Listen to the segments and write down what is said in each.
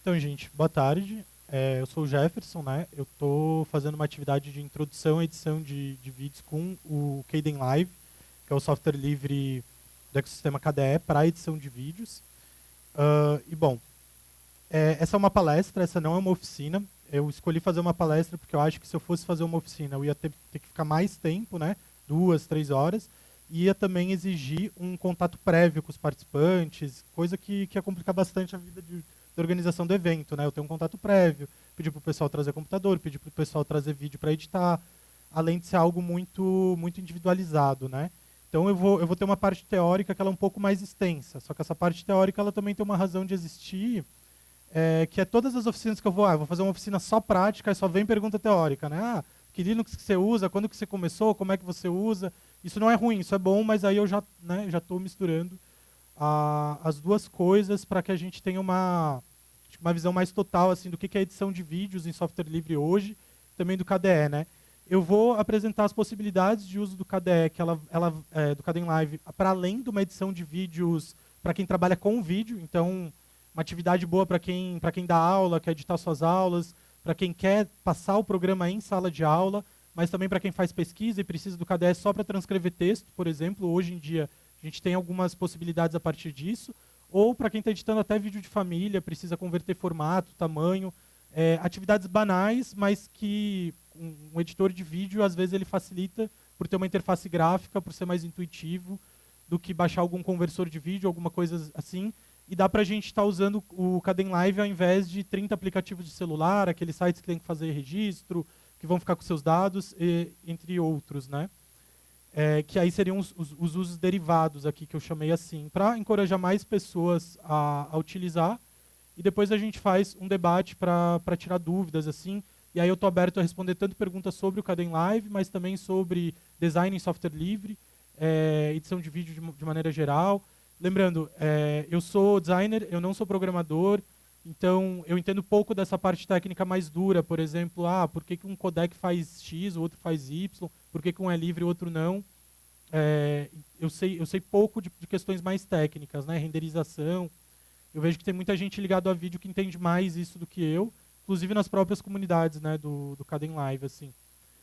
Então, gente, boa tarde. Eu sou o Jefferson, né? Eu estou fazendo uma atividade de introdução à edição de vídeos com o Kdenlive, que é o software livre do ecossistema KDE para edição de vídeos. Bom, essa é uma palestra, essa não é uma oficina. Eu escolhi fazer uma palestra porque eu acho que se eu fosse fazer uma oficina, eu ia ter que ficar mais tempo, né? 2, 3 horas. E ia também exigir um contato prévio com os participantes, coisa que ia complicar bastante a vida da organização do evento, né? Eu tenho um contato prévio, pedir para o pessoal trazer computador, pedir para o pessoal trazer vídeo para editar, além de ser algo muito individualizado, né? Então eu vou ter uma parte teórica que ela é um pouco mais extensa, só que essa parte teórica ela também tem uma razão de existir, que é todas as oficinas que eu vou fazer uma oficina só prática e só vem pergunta teórica, né? Que Linux que você usa, quando que você começou, como é que você usa. Isso não é ruim, isso é bom, mas aí eu já estou misturando as duas coisas para que a gente tenha uma visão mais total assim, do que é edição de vídeos em software livre hoje, também do KDE. Né? Eu vou apresentar as possibilidades de uso do KDE, do Kdenlive, para além de uma edição de vídeos para quem trabalha com vídeo, então uma atividade boa para quem dá aula, quer editar suas aulas, para quem quer passar o programa em sala de aula, mas também para quem faz pesquisa e precisa do KDE só para transcrever texto, por exemplo. Hoje em dia a gente tem algumas possibilidades a partir disso, ou para quem está editando até vídeo de família, precisa converter formato, tamanho, atividades banais, mas que um editor de vídeo, às vezes, ele facilita por ter uma interface gráfica, por ser mais intuitivo, do que baixar algum conversor de vídeo, alguma coisa assim, e dá para a gente estar usando o Kdenlive ao invés de 30 aplicativos de celular, aqueles sites que tem que fazer registro, que vão ficar com seus dados, entre outros, né? Que aí seriam os usos derivados aqui que eu chamei assim, para encorajar mais pessoas a utilizar, e depois a gente faz um debate para tirar dúvidas, assim, e aí eu estou aberto a responder tanto perguntas sobre o Kdenlive, mas também sobre design em software livre, edição de vídeo de maneira geral. Lembrando, eu sou designer, eu não sou programador, então eu entendo pouco dessa parte técnica mais dura, por exemplo, por que um codec faz X, o outro faz Y, por que um é livre e o outro não. Eu sei pouco de questões mais técnicas, né? Renderização. Eu vejo que tem muita gente ligada a vídeo que entende mais isso do que eu, inclusive nas próprias comunidades, né, do Kdenlive, assim.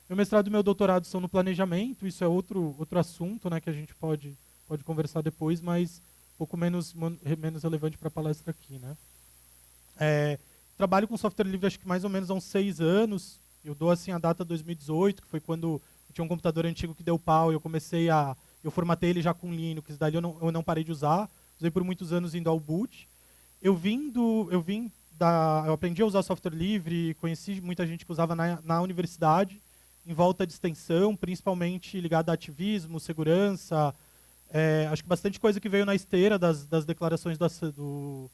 Meu mestrado e meu doutorado são no planejamento, isso é outro assunto, né, que a gente pode conversar depois, mas um pouco menos relevante para a palestra aqui, né. Trabalho com software livre acho que mais ou menos há uns 6 anos. Eu dou assim a data 2018, que foi quando eu tinha um computador antigo que deu pau e eu formatei ele já com Linux, daí eu não parei de usar. Usei por muitos anos indo ao boot. Eu aprendi a usar software livre, conheci muita gente que usava na universidade, em volta de extensão, principalmente ligada a ativismo, segurança. Acho que bastante coisa que veio na esteira das declarações do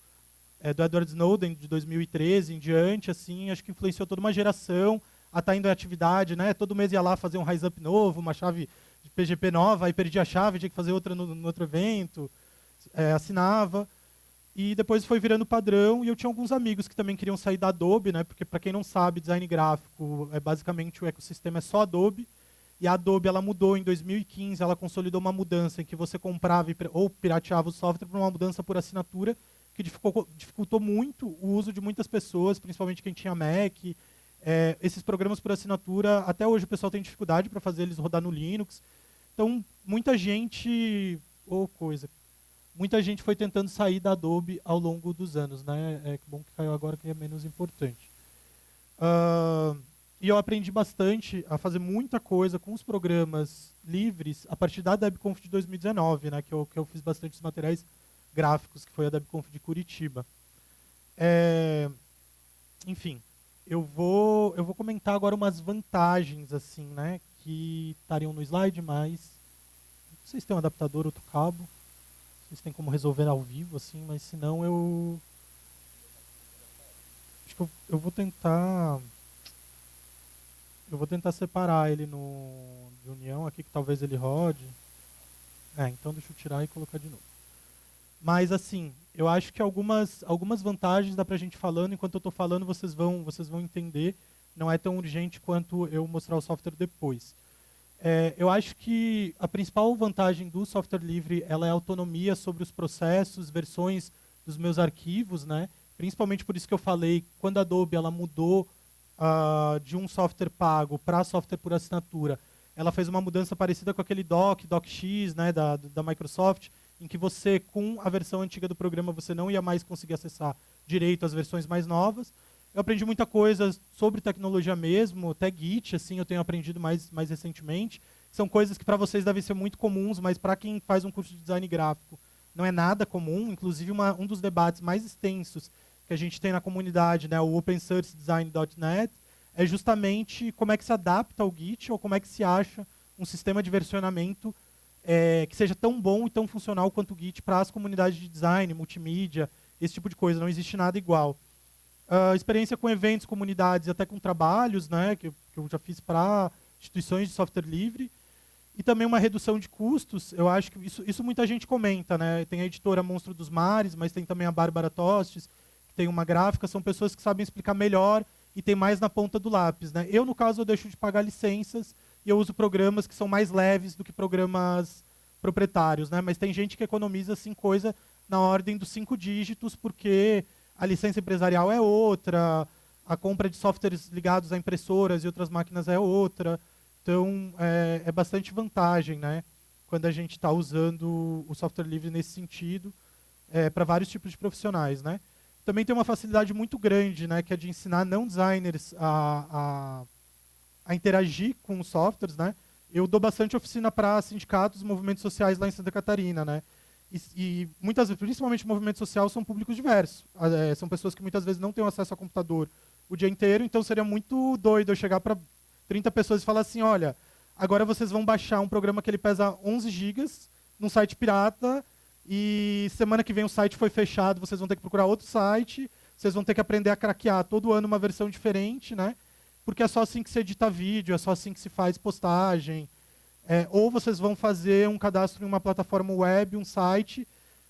Edward Snowden de 2013 em diante, assim, acho que influenciou toda uma geração a estar indo em atividade, né? Todo mês ia lá fazer um rise up novo, uma chave de PGP nova, aí perdia a chave, tinha que fazer outra no outro evento, assinava. E depois foi virando padrão, e eu tinha alguns amigos que também queriam sair da Adobe, né? Porque para quem não sabe, design gráfico basicamente o ecossistema é só Adobe. E a Adobe ela mudou em 2015, ela consolidou uma mudança em que você comprava ou pirateava o software para uma mudança por assinatura, que dificultou muito o uso de muitas pessoas, principalmente quem tinha Mac. Esses programas por assinatura, até hoje o pessoal tem dificuldade para fazer eles rodar no Linux. Então, muita gente foi tentando sair da Adobe ao longo dos anos, né? Que bom que caiu agora, que é menos importante. E eu aprendi bastante a fazer muita coisa com os programas livres a partir da DebConf de 2019, né? Que eu fiz bastante os materiais gráficos, que foi a DebConf de Curitiba. Enfim, eu vou comentar agora umas vantagens, assim, né? Que estariam no slide, mas não sei se tem um adaptador, outro cabo. Vocês têm como resolver ao vivo, assim, mas se não acho que eu vou tentar. Eu vou tentar separar ele de união aqui, que talvez ele rode. Então deixa eu tirar e colocar de novo. Mas, assim, eu acho que algumas vantagens dá pra gente falando, enquanto eu estou falando, vocês vão entender. Não é tão urgente quanto eu mostrar o software depois. Eu acho que a principal vantagem do software livre ela é a autonomia sobre os processos, versões dos meus arquivos, né? principalmente por isso que eu falei, quando a Adobe ela mudou de um software pago para software por assinatura, ela fez uma mudança parecida com aquele DocX, né, da Microsoft, em que você, com a versão antiga do programa, você não ia mais conseguir acessar direito às versões mais novas. Eu aprendi muita coisa sobre tecnologia mesmo, até Git, assim, eu tenho aprendido mais recentemente. São coisas que para vocês devem ser muito comuns, mas para quem faz um curso de design gráfico não é nada comum. Inclusive, um dos debates mais extensos que a gente tem na comunidade, né, o opensourcedesign.net, é justamente como é que se adapta ao Git ou como é que se acha um sistema de versionamento que seja tão bom e tão funcional quanto o Git para as comunidades de design, multimídia, esse tipo de coisa. Não existe nada igual. Experiência com eventos, comunidades e até com trabalhos, né, que eu já fiz para instituições de software livre. E também uma redução de custos. Eu acho que isso muita gente comenta, né? Tem a editora Monstro dos Mares, mas tem também a Bárbara Tostes, que tem uma gráfica. São pessoas que sabem explicar melhor e tem mais na ponta do lápis, né? Eu, no caso, eu deixo de pagar licenças e eu uso programas que são mais leves do que programas proprietários, né? Mas tem gente que economiza, assim, coisa na ordem dos 5 dígitos, porque a licença empresarial é outra, a compra de softwares ligados a impressoras e outras máquinas é outra. Então, é bastante vantagem, né, quando a gente está usando o software livre nesse sentido, para vários tipos de profissionais, né. Também tem uma facilidade muito grande, né, que é de ensinar não designers a interagir com os softwares, né. Eu dou bastante oficina para sindicatos e movimentos sociais lá em Santa Catarina, né. E muitas vezes, principalmente o movimento social, são públicos diversos. São pessoas que muitas vezes não têm acesso a computador o dia inteiro, então seria muito doido eu chegar para 30 pessoas e falar assim, olha, agora vocês vão baixar um programa que ele pesa 11 gigas num site pirata e semana que vem o site foi fechado, vocês vão ter que procurar outro site, vocês vão ter que aprender a craquear todo ano uma versão diferente, né? Porque é só assim que se edita vídeo, é só assim que se faz postagem. Ou vocês vão fazer um cadastro em uma plataforma web, um site,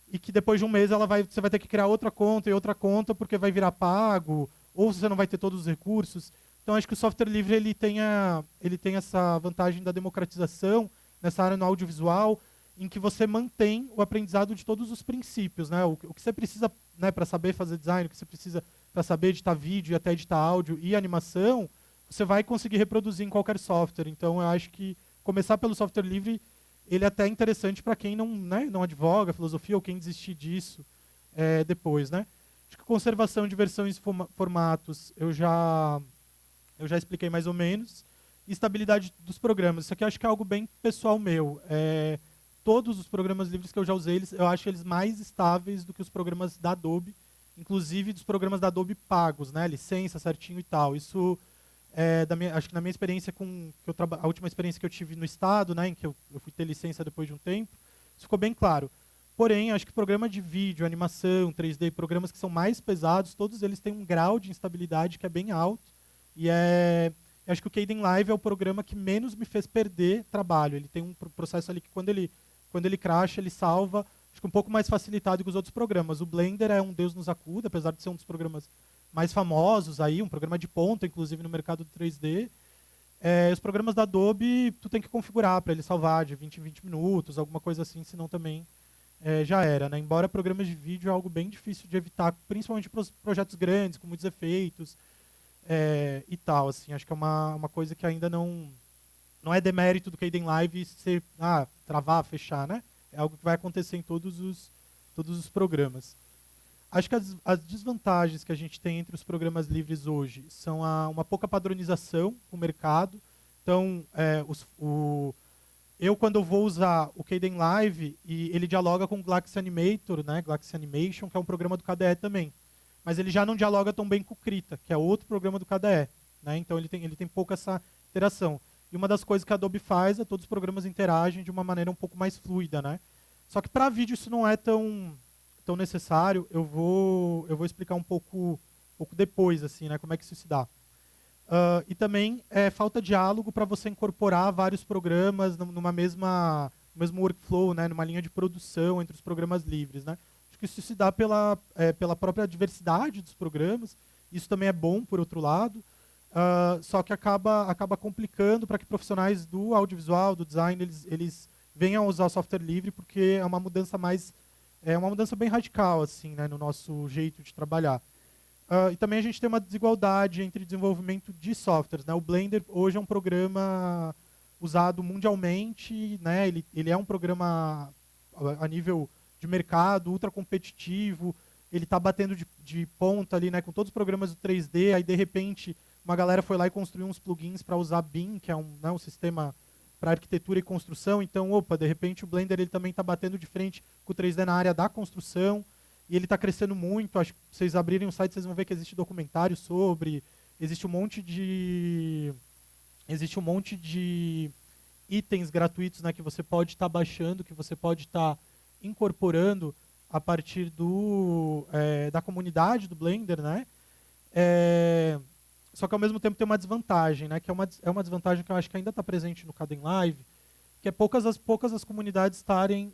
e que depois de um mês você vai ter que criar outra conta e outra conta porque vai virar pago, ou você não vai ter todos os recursos. Então, acho que o software livre ele tem essa vantagem da democratização nessa área no audiovisual, em que você mantém o aprendizado de todos os princípios, né? O que você precisa, né, para saber fazer design, o que você precisa para saber editar vídeo e até editar áudio e animação, você vai conseguir reproduzir em qualquer software. Então, eu acho que começar pelo software livre ele é até interessante para quem não, né, não advoga filosofia ou quem desistir disso depois, né? Acho que conservação de versões e formatos eu já expliquei mais ou menos. E estabilidade dos programas. Isso aqui eu acho que é algo bem pessoal meu. Todos os programas livres que eu já usei, eu acho eles mais estáveis do que os programas da Adobe, inclusive dos programas da Adobe pagos, né? Licença certinho e tal. Isso, acho que na minha experiência a última experiência que eu tive no estado, né, em que eu fui ter licença depois de um tempo, isso ficou bem claro. Porém, acho que programa de vídeo, animação, 3D, programas que são mais pesados, todos eles têm um grau de instabilidade que é bem alto. E acho que o Kdenlive é o programa que menos me fez perder trabalho. Ele tem um processo ali que quando ele crasha, ele salva, acho que um pouco mais facilitado que os outros programas. O Blender é um Deus nos acuda, apesar de ser um dos programas mais famosos aí, um programa de ponta, inclusive no mercado do 3D. Os programas da Adobe, tu tem que configurar para ele salvar de 20 em 20 minutos, alguma coisa assim, senão também já era, né? Embora programas de vídeo é algo bem difícil de evitar, principalmente para os projetos grandes, com muitos efeitos, e tal, assim, acho que é uma coisa que ainda não é demérito do Kdenlive ser travar, fechar, né? É algo que vai acontecer em todos os programas. Acho que as desvantagens que a gente tem entre os programas livres hoje são uma pouca padronização com o mercado. Então, quando eu vou usar o Kdenlive, e ele dialoga com o Galaxy Animator, né? Galaxy Animation, que é um programa do KDE também. Mas ele já não dialoga tão bem com o Krita, que é outro programa do KDE. Né? Então ele tem pouco essa interação. E uma das coisas que a Adobe faz é todos os programas interagem de uma maneira um pouco mais fluida. Né? Só que para vídeo isso não é tão necessário. Eu vou explicar um pouco depois assim, né? Como é que isso se dá. E também falta diálogo para você incorporar vários programas no mesmo workflow, né? Numa linha de produção entre os programas livres. Né? Acho que isso se dá pela própria diversidade dos programas. Isso também é bom, por outro lado. Só que acaba complicando para que profissionais do audiovisual, do design, eles venham a usar o software livre, porque é uma mudança bem radical assim, né, no nosso jeito de trabalhar. E também a gente tem uma desigualdade entre desenvolvimento de softwares, né? O Blender hoje é um programa usado mundialmente, né? Ele é um programa a nível de mercado, ultra competitivo, ele está batendo de ponta ali, né, com todos os programas do 3D, aí de repente uma galera foi lá e construiu uns plugins para usar BIM, que é né, um sistema para arquitetura e construção, então, opa, de repente o Blender ele também está batendo de frente com o 3D na área da construção, e ele está crescendo muito, acho que se vocês abrirem o site, vocês vão ver que existe documentário sobre, existe um monte de itens gratuitos, né, que você pode estar baixando, que você pode estar incorporando a partir da comunidade do Blender, né? Só que ao mesmo tempo tem uma desvantagem, né? Que é uma desvantagem que eu acho que ainda está presente no Kdenlive, que é poucas as comunidades estarem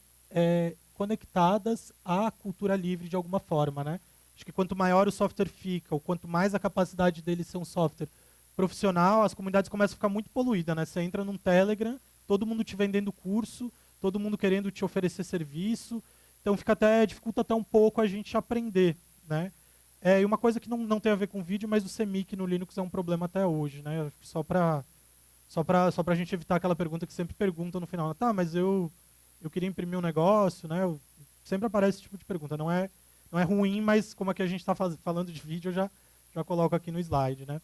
conectadas à cultura livre de alguma forma, né? Acho que quanto maior o software fica, ou quanto mais a capacidade dele ser um software profissional, as comunidades começam a ficar muito poluídas, né? Você entra num Telegram, todo mundo te vendendo curso, todo mundo querendo te oferecer serviço, então dificulta até um pouco a gente aprender, né? E uma coisa que não tem a ver com vídeo, mas o CMYK no Linux é um problema até hoje, né? Só para a gente evitar aquela pergunta que sempre perguntam no final. Tá, mas eu queria imprimir um negócio, né? Sempre aparece esse tipo de pergunta. Não é ruim, mas como aqui a gente está falando de vídeo, eu já coloco aqui no slide, né?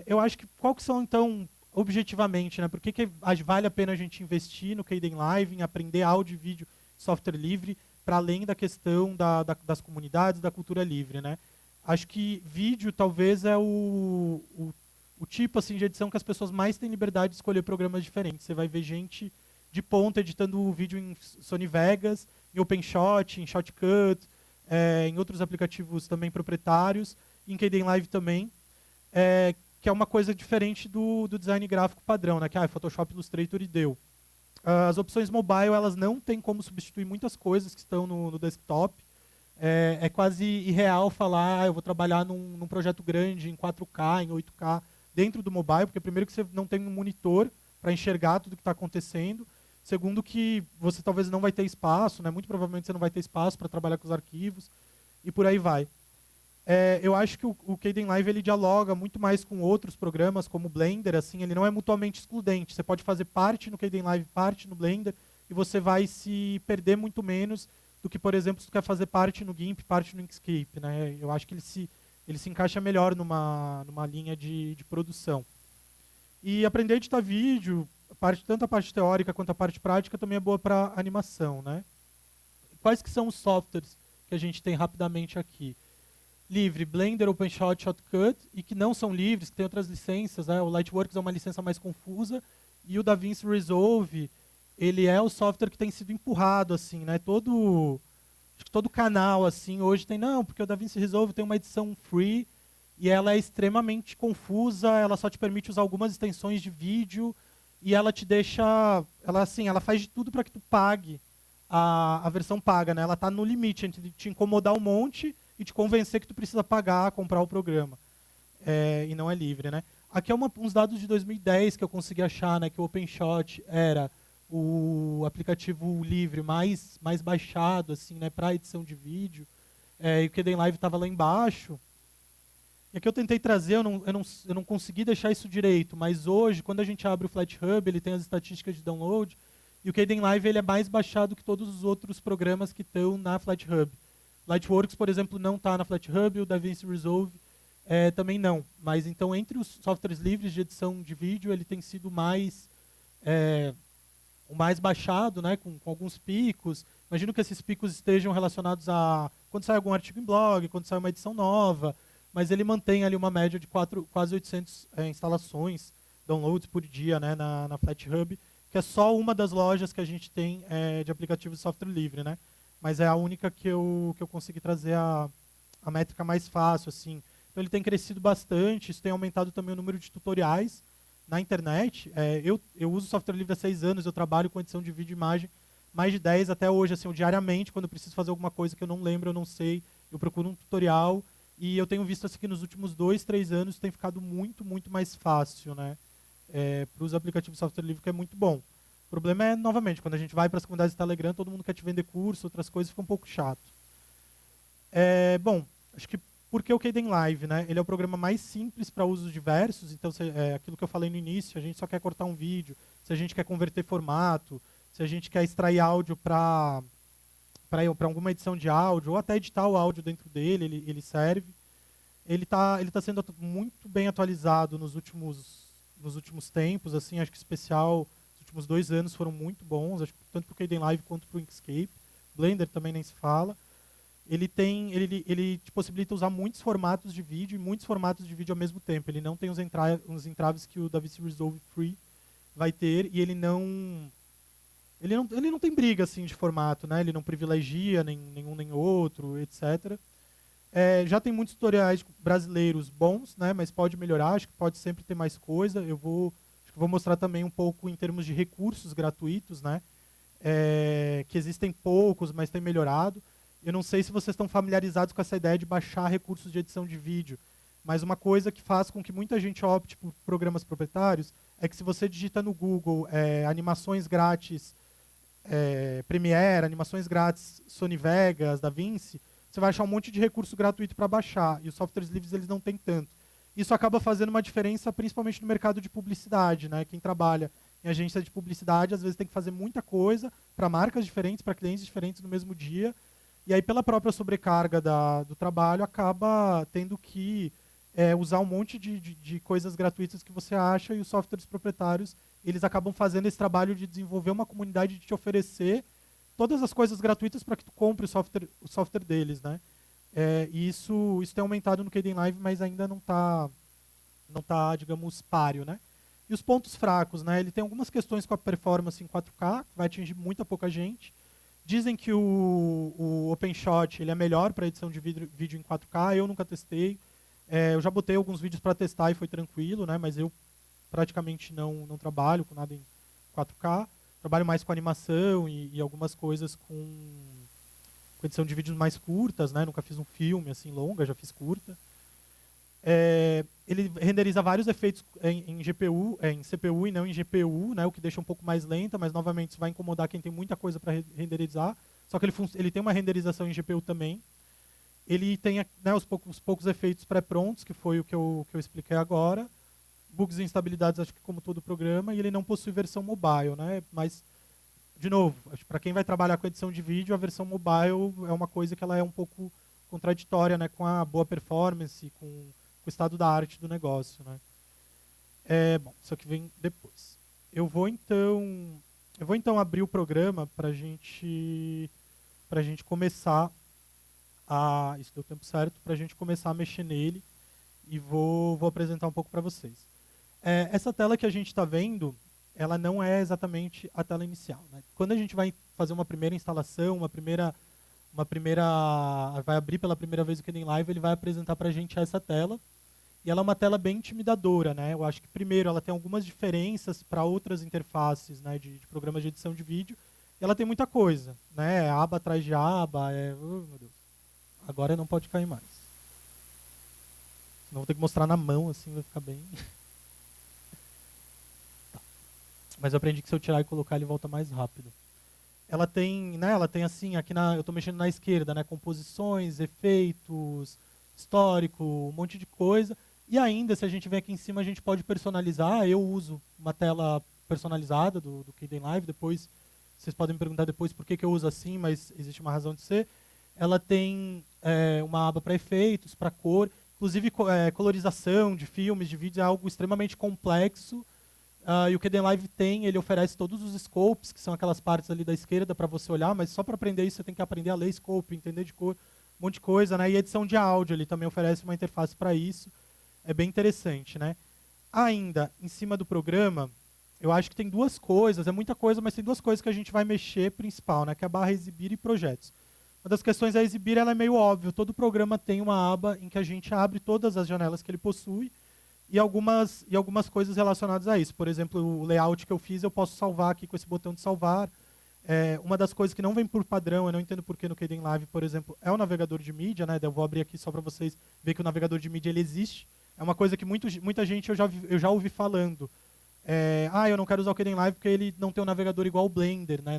Eu acho que qual que são, então, objetivamente, né? Por que vale a pena a gente investir no Kdenlive, em aprender áudio e vídeo software livre, para além da questão das comunidades, da cultura livre, né? Acho que vídeo talvez é o tipo assim, de edição que as pessoas mais têm liberdade de escolher programas diferentes. Você vai ver gente de ponta editando o vídeo em Sony Vegas, em OpenShot, em Shotcut, em outros aplicativos também proprietários, em Kdenlive também, que é uma coisa diferente do design gráfico padrão, né? Que Photoshop, Illustrator e deu. As opções mobile, elas não têm como substituir muitas coisas que estão no desktop. É quase irreal falar, eu vou trabalhar num projeto grande, em 4K, em 8K, dentro do mobile, porque primeiro que você não tem um monitor para enxergar tudo que está acontecendo. Segundo que você talvez não vai ter espaço, né? Muito provavelmente você não vai ter espaço para trabalhar com os arquivos, e por aí vai. Eu acho que o Kdenlive ele dialoga muito mais com outros programas, como o Blender, assim, ele não é mutuamente excludente. Você pode fazer parte no Kdenlive, parte no Blender, e você vai se perder muito menos do que, por exemplo, se você quer fazer parte no GIMP, parte no Inkscape, né? Eu acho que ele se encaixa melhor numa linha de produção. E aprender a editar vídeo, tanto a parte teórica quanto a parte prática, também é boa para animação, né? Quais que são os softwares que a gente tem rapidamente aqui? Livre, Blender, OpenShot, Shotcut, e que não são livres, que tem outras licenças, né? O Lightworks é uma licença mais confusa, e o DaVinci Resolve, ele é o software que tem sido empurrado, assim, né? Acho que todo canal, assim, hoje tem, não, porque o DaVinci Resolve tem uma edição free, e ela é extremamente confusa, ela só te permite usar algumas extensões de vídeo, e ela te deixa, ela faz de tudo para que tu pague a versão paga, né? Ela está no limite entre te incomodar um monte e te convencer que tu precisa pagar, comprar o programa. E não é livre, né? Aqui é uns dados de 2010 que eu consegui achar, né? Que o OpenShot era o aplicativo livre mais baixado, assim, né? Para edição de vídeo. E o Kdenlive estava lá embaixo. E aqui eu tentei trazer, eu não consegui deixar isso direito, mas hoje, quando a gente abre o FlatHub, ele tem as estatísticas de download, e o Kdenlive ele é mais baixado que todos os outros programas que estão na FlatHub. Lightworks, por exemplo, não está na FlatHub, o DaVinci Resolve também não. Mas então, entre os softwares livres de edição de vídeo, ele tem sido o mais baixado, né, com alguns picos. Imagino que esses picos estejam relacionados a quando sai algum artigo em blog, quando sai uma edição nova, mas ele mantém ali uma média de quase 800 instalações, downloads por dia, né, na FlatHub, que é só uma das lojas que a gente tem de aplicativos de software livre, né? Mas é a única que eu consegui trazer a métrica mais fácil, assim. Então ele tem crescido bastante, isso tem aumentado também o número de tutoriais na internet. Eu uso software livre há 6 anos, eu trabalho com edição de vídeo e imagem mais de 10 até hoje, assim, diariamente, quando eu preciso fazer alguma coisa que eu não lembro, eu não sei, eu procuro um tutorial, e eu tenho visto assim, que nos últimos 2, 3 anos tem ficado muito, muito mais fácil, né? Para os aplicativos de software livre, que é muito bom. O problema é, novamente, quando a gente vai para as comunidades de Telegram, todo mundo quer te vender curso, outras coisas, fica um pouco chato. Bom, acho que Porque o Kdenlive, né, ele é o programa mais simples para usos diversos, então aquilo que eu falei no início, a gente só quer cortar um vídeo, se a gente quer converter formato, se a gente quer extrair áudio para alguma edição de áudio, ou até editar o áudio dentro dele, ele serve. Ele tá sendo muito bem atualizado nos últimos tempos, assim, acho que em especial os últimos 2 anos foram muito bons, acho que tanto para o Kdenlive quanto para o Inkscape. Blender também nem se fala. Ele te possibilita usar muitos formatos de vídeo e muitos formatos de vídeo ao mesmo tempo. Ele não tem os entraves que o DaVinci Resolve Free vai ter, e ele não tem briga assim de formato, né? Ele não privilegia nenhum nem outro, etc. Já tem muitos tutoriais brasileiros bons, né? Mas pode melhorar, acho que pode sempre ter mais coisa. Acho que vou mostrar também um pouco em termos de recursos gratuitos, né? Que existem poucos, mas tem melhorado. Eu não sei se vocês estão familiarizados com essa ideia de baixar recursos de edição de vídeo, mas uma coisa que faz com que muita gente opte por programas proprietários é que se você digita no Google animações grátis Premiere, animações grátis Sony Vegas, DaVinci, você vai achar um monte de recurso gratuito para baixar, e os softwares livres eles não têm tanto. Isso acaba fazendo uma diferença principalmente no mercado de publicidade, né? Quem trabalha em agência de publicidade às vezes tem que fazer muita coisa para marcas diferentes, para clientes diferentes no mesmo dia, e aí pela própria sobrecarga do trabalho acaba tendo que usar um monte de coisas gratuitas que você acha, e os softwares proprietários eles acabam fazendo esse trabalho de desenvolver uma comunidade, de te oferecer todas as coisas gratuitas para que tu compre o software deles, né? E isso tem aumentado no Kdenlive, mas ainda não tá, digamos, páreo, né? E os pontos fracos, né? Ele tem algumas questões com a performance em 4K, que vai atingir muita pouca gente. Dizem que o OpenShot ele é melhor para edição de vídeo em 4K, eu nunca testei. Eu já botei alguns vídeos para testar e foi tranquilo, né? Mas eu praticamente não trabalho com nada em 4K. Trabalho mais com animação e algumas coisas com edição de vídeos mais curtas, né? Nunca fiz um filme assim longa, já fiz curta. Ele renderiza vários efeitos em GPU, em CPU e não em GPU, né? O que deixa um pouco mais lenta, mas novamente isso vai incomodar quem tem muita coisa para renderizar. Só que ele tem uma renderização em GPU também. Ele tem, né, os poucos efeitos pré-prontos, que foi o que eu expliquei agora. Bugs e instabilidades, acho que como todo programa, e ele não possui versão mobile, né? Mas, de novo, para quem vai trabalhar com edição de vídeo, a versão mobile é uma coisa que ela é um pouco contraditória, né, com a boa performance, com o estado da arte do negócio, né? Bom, isso aqui vem depois. Eu vou então abrir o programa para a gente começar isso deu tempo certo, para a gente começar a mexer nele, e vou apresentar um pouco para vocês. Essa tela que a gente está vendo, ela não é exatamente a tela inicial, né? Quando a gente vai fazer uma primeira instalação, vai abrir pela primeira vez o Kdenlive, ele vai apresentar para a gente essa tela, e ela é uma tela bem intimidadora, né? Eu acho que primeiro ela tem algumas diferenças para outras interfaces, né, de programas de edição de vídeo, e ela tem muita coisa, né? Aba atrás de aba, meu Deus. Agora não pode cair mais. Senão vou ter que mostrar na mão, assim vai ficar bem. Tá. Mas eu aprendi que se eu tirar e colocar ele volta mais rápido. Ela tem assim, eu estou mexendo na esquerda, né? Composições, efeitos, histórico, um monte de coisa. E ainda, se a gente vem aqui em cima, a gente pode personalizar. Eu uso uma tela personalizada do Kdenlive. Depois, vocês podem me perguntar depois por que eu uso assim, mas existe uma razão de ser. Ela tem uma aba para efeitos, para cor. Inclusive, colorização de filmes, de vídeos é algo extremamente complexo. E o Kdenlive ele oferece todos os scopes, que são aquelas partes ali da esquerda para você olhar, mas só para aprender isso você tem que aprender a ler scope, entender de cor, um monte de coisa, né? E edição de áudio, ele também oferece uma interface para isso. É bem interessante, né? Ainda, em cima do programa, eu acho que tem duas coisas, é muita coisa, mas tem duas coisas que a gente vai mexer principal, né? Que é a barra exibir e projetos. Uma das questões a exibir, ela é meio óbvio. Todo programa tem uma aba em que a gente abre todas as janelas que ele possui e algumas coisas relacionadas a isso. Por exemplo, o layout que eu fiz, eu posso salvar aqui com esse botão de salvar. Uma das coisas que não vem por padrão, eu não entendo porque no Kdenlive, por exemplo, é o navegador de mídia, né? Eu vou abrir aqui só para vocês verem que o navegador de mídia ele existe. É uma coisa que muita gente eu já ouvi falando. Eu não quero usar o Kdenlive porque ele não tem um navegador igual o Blender, né?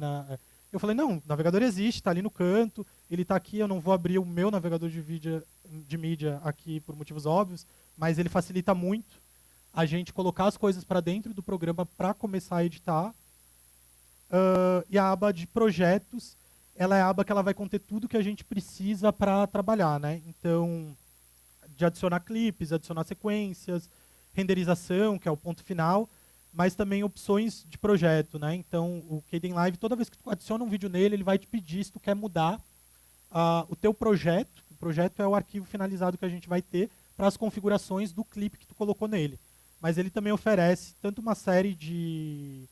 Eu falei, não, o navegador existe, está ali no canto, ele está aqui, eu não vou abrir o meu navegador de mídia aqui por motivos óbvios, mas ele facilita muito a gente colocar as coisas para dentro do programa para começar a editar. E a aba de projetos, ela é a aba que ela vai conter tudo que a gente precisa para trabalhar, né? Então, de adicionar clipes, adicionar sequências, renderização, que é o ponto final, mas também opções de projeto, né? Então, o Kdenlive, toda vez que tu adiciona um vídeo nele, ele vai te pedir se tu quer mudar o teu projeto. O projeto é o arquivo finalizado que a gente vai ter para as configurações do clipe que tu colocou nele. Mas ele também oferece tanto uma série de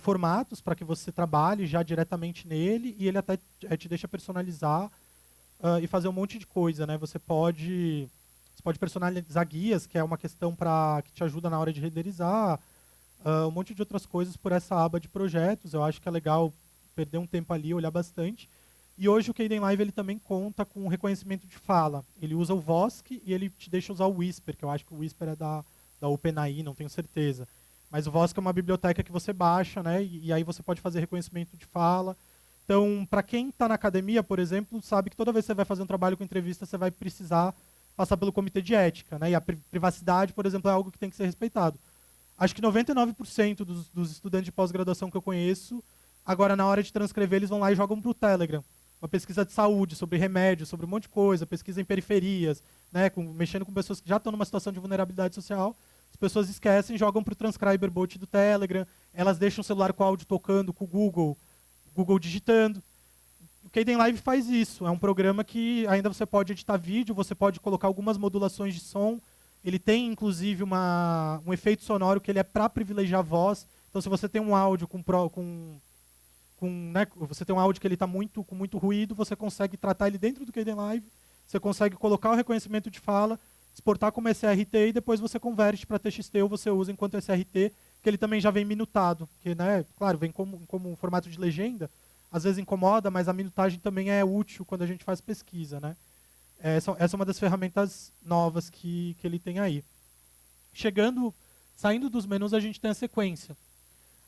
formatos para que você trabalhe já diretamente nele, e ele até te deixa personalizar e fazer um monte de coisa, né? Você pode personalizar guias, que é uma questão que te ajuda na hora de renderizar, um monte de outras coisas por essa aba de projetos. Eu acho que é legal perder um tempo ali, olhar bastante. E hoje o Kdenlive ele também conta com reconhecimento de fala. Ele usa o Vosk e ele te deixa usar o Whisper, que eu acho que o Whisper é da OpenAI, não tenho certeza. Mas o Vosk é uma biblioteca que você baixa, né? E aí você pode fazer reconhecimento de fala. Então, para quem está na academia, por exemplo, sabe que toda vez que você vai fazer um trabalho com entrevista, você vai precisar passar pelo comitê de ética, né? E a privacidade, por exemplo, é algo que tem que ser respeitado. Acho que 99% dos estudantes de pós-graduação que eu conheço, agora na hora de transcrever, eles vão lá e jogam para o Telegram. Uma pesquisa de saúde, sobre remédios, sobre um monte de coisa, pesquisa em periferias, né? Mexendo com pessoas que já estão numa situação de vulnerabilidade social. As pessoas esquecem, jogam para o transcriber bot do Telegram, elas deixam o celular com o áudio tocando, com o Google digitando. O Kdenlive faz isso. É um programa que ainda você pode editar vídeo, você pode colocar algumas modulações de som. Ele tem, inclusive, um efeito sonoro que ele é para privilegiar a voz. Então, se você tem um áudio né, você tem um áudio que ele está com muito ruído, você consegue tratar ele dentro do Kdenlive, você consegue colocar o reconhecimento de fala, exportar como SRT e depois você converte para TXT ou você usa enquanto SRT, que ele também já vem minutado. Que, né, claro, vem como um formato de legenda, às vezes incomoda, mas a minutagem também é útil quando a gente faz pesquisa, né? Essa é uma das ferramentas novas que ele tem aí. Saindo dos menus, a gente tem a sequência.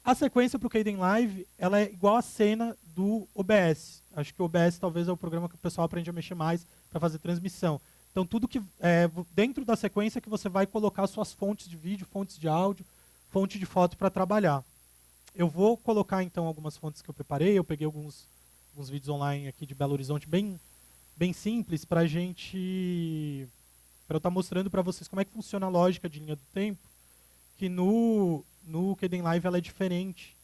A sequência para o Kdenlive, ela é igual a cena do OBS. Acho que o OBS talvez é o programa que o pessoal aprende a mexer mais para fazer transmissão. Então, tudo que dentro da sequência que você vai colocar suas fontes de vídeo, fontes de áudio, fonte de foto para trabalhar. Eu vou colocar, então, algumas fontes que eu preparei. Eu peguei alguns vídeos online aqui de Belo Horizonte bem simples para eu estar mostrando para vocês como é que funciona a lógica de linha do tempo, que no Kdenlive ela é diferente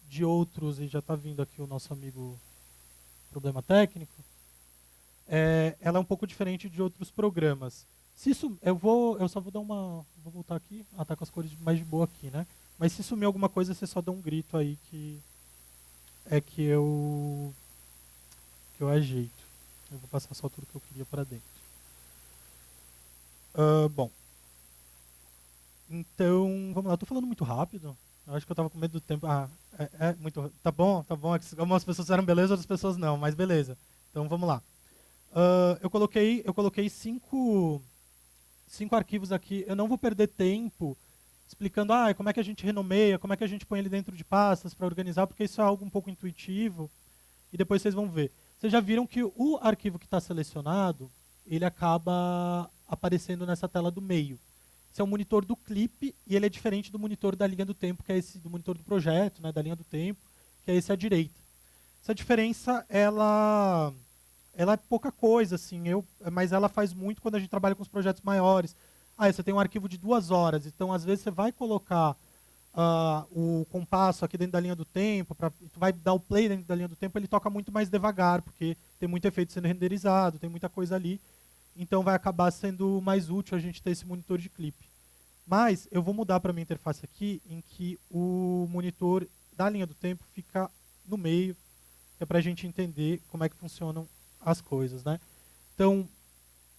de outros, e já está vindo aqui o nosso amigo problema técnico. Ela é um pouco diferente de outros programas. Se isso, eu só vou dar vou voltar aqui. Tá com as cores mais de boa aqui, né? Mas se sumir alguma coisa, você só dá um grito aí que eu ajeito. Eu vou passar só tudo que eu queria para dentro. Bom. Então, vamos lá. Estou falando muito rápido. Eu acho que eu estava com medo do tempo. Muito. Tá bom. Algumas pessoas eram beleza, outras pessoas não, mas beleza. Então, vamos lá. Eu coloquei cinco arquivos aqui. Eu não vou perder tempo explicando como é que a gente renomeia, como é que a gente põe ele dentro de pastas para organizar, porque isso é algo um pouco intuitivo. E depois vocês vão ver. Vocês já viram que o arquivo que está selecionado, ele acaba aparecendo nessa tela do meio. Esse é o monitor do clipe e ele é diferente do monitor da linha do tempo, que é esse do monitor do projeto, né, da linha do tempo, que é esse à direita. Essa diferença, ela é pouca coisa, assim, mas ela faz muito quando a gente trabalha com os projetos maiores. Você tem um arquivo de 2 horas, então às vezes você vai colocar o compasso aqui dentro da linha do tempo, tu vai dar o play dentro da linha do tempo, ele toca muito mais devagar, porque tem muito efeito sendo renderizado, tem muita coisa ali. Então vai acabar sendo mais útil a gente ter esse monitor de clipe. Mas eu vou mudar para a minha interface aqui, em que o monitor da linha do tempo fica no meio, que é para a gente entender como é que funcionam as coisas, né? Então,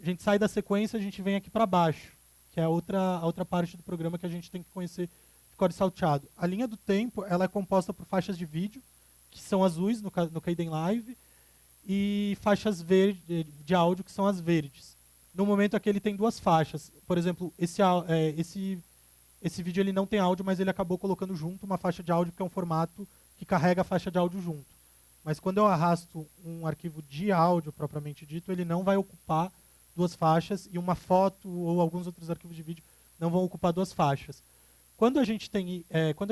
a gente sai da sequência, a gente vem aqui para baixo, que é a outra parte do programa que a gente tem que conhecer de código salteado. A linha do tempo, ela é composta por faixas de vídeo, que são azuis no Kdenlive, e faixas de áudio, que são as verdes. No momento aqui ele tem 2 faixas. Por exemplo, esse vídeo ele não tem áudio, mas ele acabou colocando junto uma faixa de áudio, que é um formato que carrega a faixa de áudio junto. Mas quando eu arrasto um arquivo de áudio propriamente dito, ele não vai ocupar 2 faixas e uma foto ou alguns outros arquivos de vídeo não vão ocupar 2 faixas. Quando a gente tem,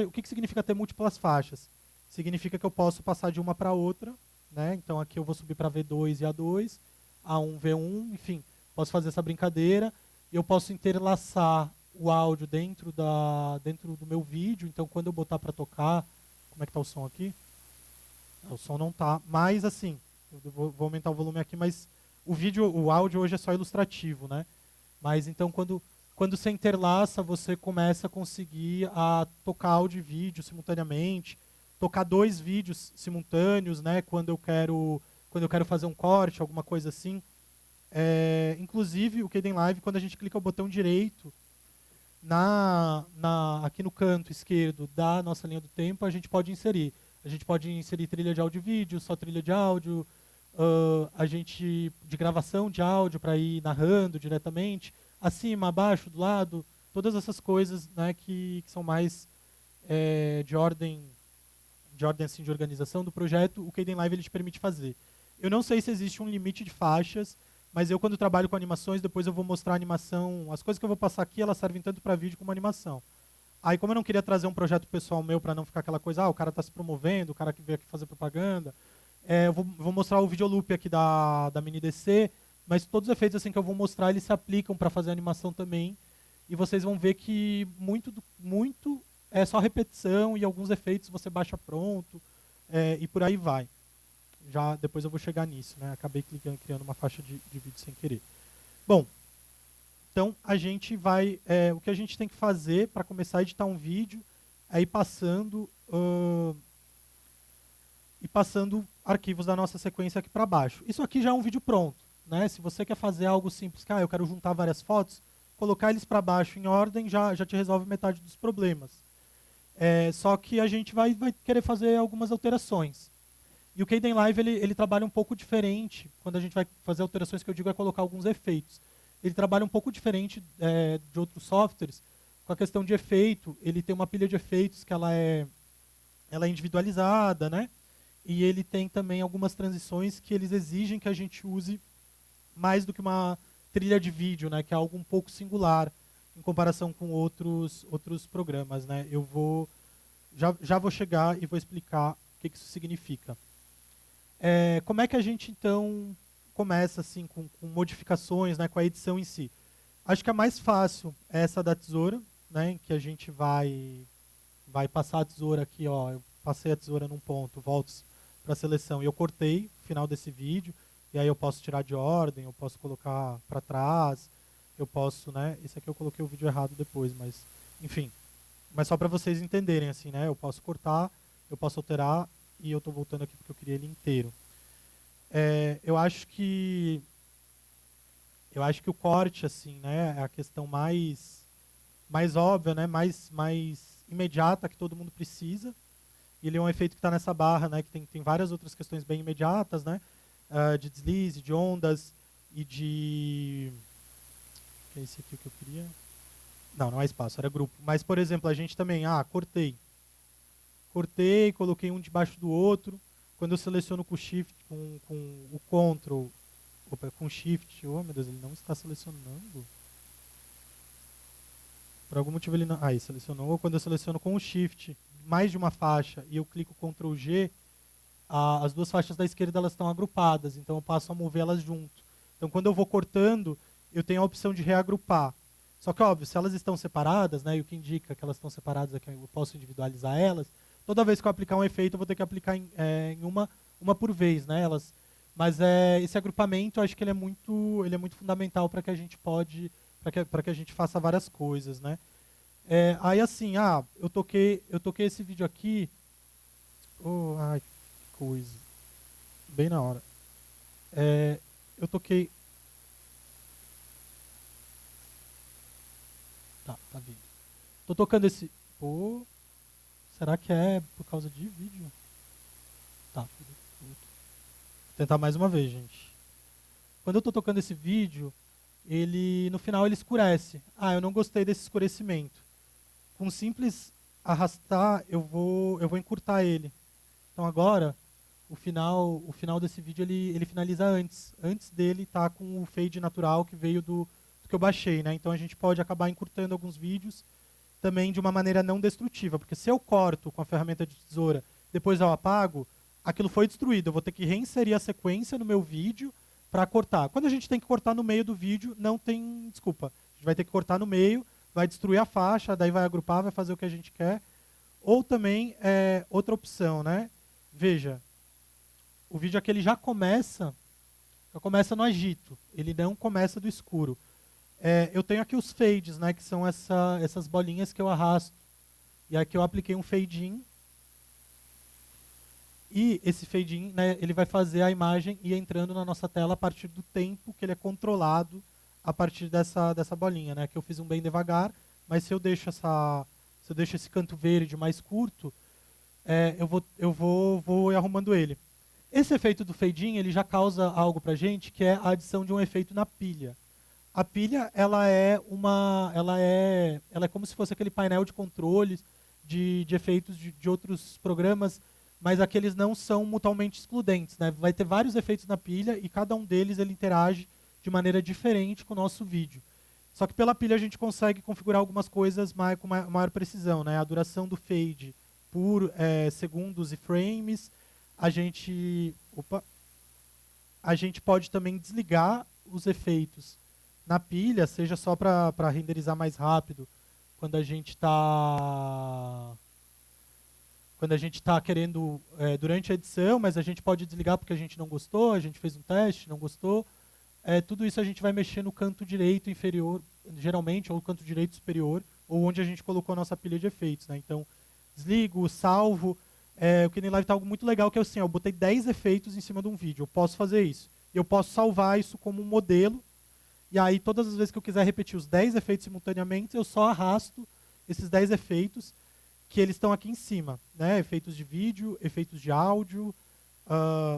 o que significa ter múltiplas faixas? Significa que eu posso passar de uma para outra, né? Então aqui eu vou subir para V2 e A2, A1, V1, enfim, posso fazer essa brincadeira. Eu posso interlaçar o áudio dentro do meu vídeo, então quando eu botar para tocar, como é que está o som aqui? O som não tá, mas assim, eu vou aumentar o volume aqui, mas o áudio hoje é só ilustrativo, né? Mas então quando você interlaça, você começa a conseguir tocar áudio e vídeo simultaneamente, tocar 2 vídeos simultâneos, né? Quando eu quero fazer um corte, alguma coisa assim. Inclusive o Kdenlive, quando a gente clica o botão direito aqui no canto esquerdo da nossa linha do tempo, a gente pode inserir. A gente pode inserir trilha de áudio e vídeo, só trilha de áudio, de gravação de áudio para ir narrando diretamente, acima, abaixo, do lado, todas essas coisas, né, que são mais de ordem assim, de organização do projeto, o Kdenlive ele te permite fazer. Eu não sei se existe um limite de faixas, mas eu quando trabalho com animações, depois eu vou mostrar a animação, as coisas que eu vou passar aqui, elas servem tanto para vídeo como animação. Aí, como eu não queria trazer um projeto pessoal meu para não ficar aquela coisa, o cara está se promovendo, o cara que veio aqui fazer propaganda, eu vou mostrar o videoloop aqui da Mini DC, mas todos os efeitos assim que eu vou mostrar, eles se aplicam para fazer animação também, e vocês vão ver que muito é só repetição e alguns efeitos você baixa pronto, e por aí vai. Já depois eu vou chegar nisso, né? Acabei criando uma faixa de vídeo sem querer. Bom, então a gente vai, o que a gente tem que fazer para começar a editar um vídeo é ir passando arquivos da nossa sequência aqui para baixo. Isso aqui já é um vídeo pronto, né? Se você quer fazer algo simples, eu quero juntar várias fotos, colocar eles para baixo em ordem já te resolve metade dos problemas. Só que a gente vai querer fazer algumas alterações. E o Kdenlive ele trabalha um pouco diferente. Quando a gente vai fazer alterações, que eu digo é colocar alguns efeitos. Ele trabalha um pouco diferente de outros softwares com a questão de efeito. Ele tem uma pilha de efeitos que ela é individualizada, né? E ele tem também algumas transições que eles exigem que a gente use mais do que uma trilha de vídeo, né? Que é algo um pouco singular em comparação com outros programas, né? Eu já vou chegar e vou explicar o que isso significa. Como é que a gente, então, começa assim, com modificações, né, com a edição em si? Acho que a mais fácil é essa da tesoura, né, em que a gente vai passar a tesoura aqui, ó, eu passei a tesoura num ponto, volto para a seleção e eu cortei o final desse vídeo, e aí eu posso tirar de ordem, eu posso colocar para trás, eu posso, né, esse aqui eu coloquei o vídeo errado depois, mas, enfim. Mas só para vocês entenderem, assim, né, eu posso cortar, eu posso alterar, e eu estou voltando aqui porque eu queria ele inteiro. Eu acho que o corte, assim, né, é a questão mais óbvia, né, mais imediata que todo mundo precisa. E ele é um efeito que está nessa barra, né, que tem várias outras questões bem imediatas, né, de deslize, de ondas e de... Que é esse aqui que eu queria? Não é espaço, era grupo. Mas, por exemplo, a gente também, cortei, coloquei um debaixo do outro. Quando eu seleciono com o Shift, com o Ctrl, com o Shift, oh meu Deus, ele não está selecionando. Por algum motivo ele não... Aí, selecionou. Ou quando eu seleciono com o Shift mais de uma faixa e eu clico Ctrl G, as 2 faixas da esquerda elas estão agrupadas, então eu passo a mover elas junto. Então quando eu vou cortando, eu tenho a opção de reagrupar. Só que, óbvio, se elas estão separadas, né, e o que indica que elas estão separadas é que eu posso individualizar elas, toda vez que eu aplicar um efeito, eu vou ter que aplicar em uma por vez, né? Mas esse agrupamento, eu acho que ele é muito fundamental para que a gente para que a gente faça várias coisas, né? Aí assim, eu toquei esse vídeo aqui, ai, que coisa, bem na hora. Eu toquei, tá vindo. Tô tocando esse, será que é por causa de vídeo? Tá, vou tentar mais uma vez, gente. Quando eu estou tocando esse vídeo, no final ele escurece. Eu não gostei desse escurecimento. Com um simples arrastar, eu vou encurtar ele. Então agora, o final desse vídeo ele finaliza antes dele tá com o fade natural que veio do que eu baixei, né? Então a gente pode acabar encurtando alguns vídeos também de uma maneira não destrutiva, porque se eu corto com a ferramenta de tesoura, depois eu apago, aquilo foi destruído. Eu vou ter que reinserir a sequência no meu vídeo para cortar. Quando a gente tem que cortar no meio do vídeo, não tem desculpa. A gente vai ter que cortar no meio, vai destruir a faixa, daí vai agrupar, vai fazer o que a gente quer. Ou também, outra opção, né? Veja, o vídeo aqui ele já começa no agito, ele não começa do escuro. Eu tenho aqui os fades, né, que são essas bolinhas que eu arrasto. E aqui eu apliquei um fade in. E esse fade in, né, ele vai fazer a imagem ir entrando na nossa tela a partir do tempo que ele é controlado a partir dessa bolinha, né? Que eu fiz um bem devagar, mas se eu deixo esse canto verde mais curto, vou arrumando ele. Esse efeito do fade in, ele já causa algo pra gente, que é a adição de um efeito na pilha. A pilha, ela é como se fosse aquele painel de controles de efeitos de outros programas, mas aqueles não são mutuamente excludentes, né? Vai ter vários efeitos na pilha e cada um deles ele interage de maneira diferente com o nosso vídeo. Só que pela pilha a gente consegue configurar algumas coisas com maior precisão, né? A duração do fade por segundos e frames. A gente pode também desligar os efeitos na pilha, seja só para renderizar mais rápido, quando a gente está querendo durante a edição, mas a gente pode desligar porque a gente não gostou, a gente fez um teste, não gostou. Tudo isso a gente vai mexer no canto direito inferior, geralmente, ou no canto direito superior, ou onde a gente colocou a nossa pilha de efeitos, né? Então, desligo, salvo. O Kdenlive tá algo muito legal, que é assim, eu botei 10 efeitos em cima de um vídeo. Eu posso fazer isso. Eu posso salvar isso como um modelo, e aí todas as vezes que eu quiser repetir os 10 efeitos simultaneamente, eu só arrasto esses 10 efeitos, que eles estão aqui em cima, né? Efeitos de vídeo, efeitos de áudio,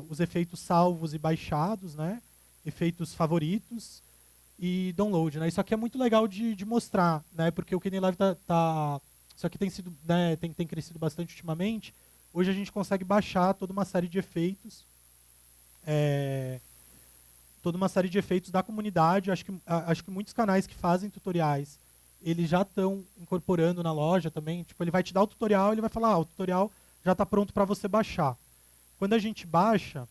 os efeitos salvos e baixados, né? Efeitos favoritos e download, né? Isso aqui é muito legal de mostrar, né? Porque o Kdenlive isso aqui tem sido, né, tem crescido bastante ultimamente. Hoje a gente consegue baixar toda uma série de efeitos, da comunidade. Acho que muitos canais que fazem tutoriais, eles já estão incorporando na loja também. Tipo, ele vai te dar o tutorial, ele vai falar, o tutorial já está pronto para você baixar. Quando a gente baixa,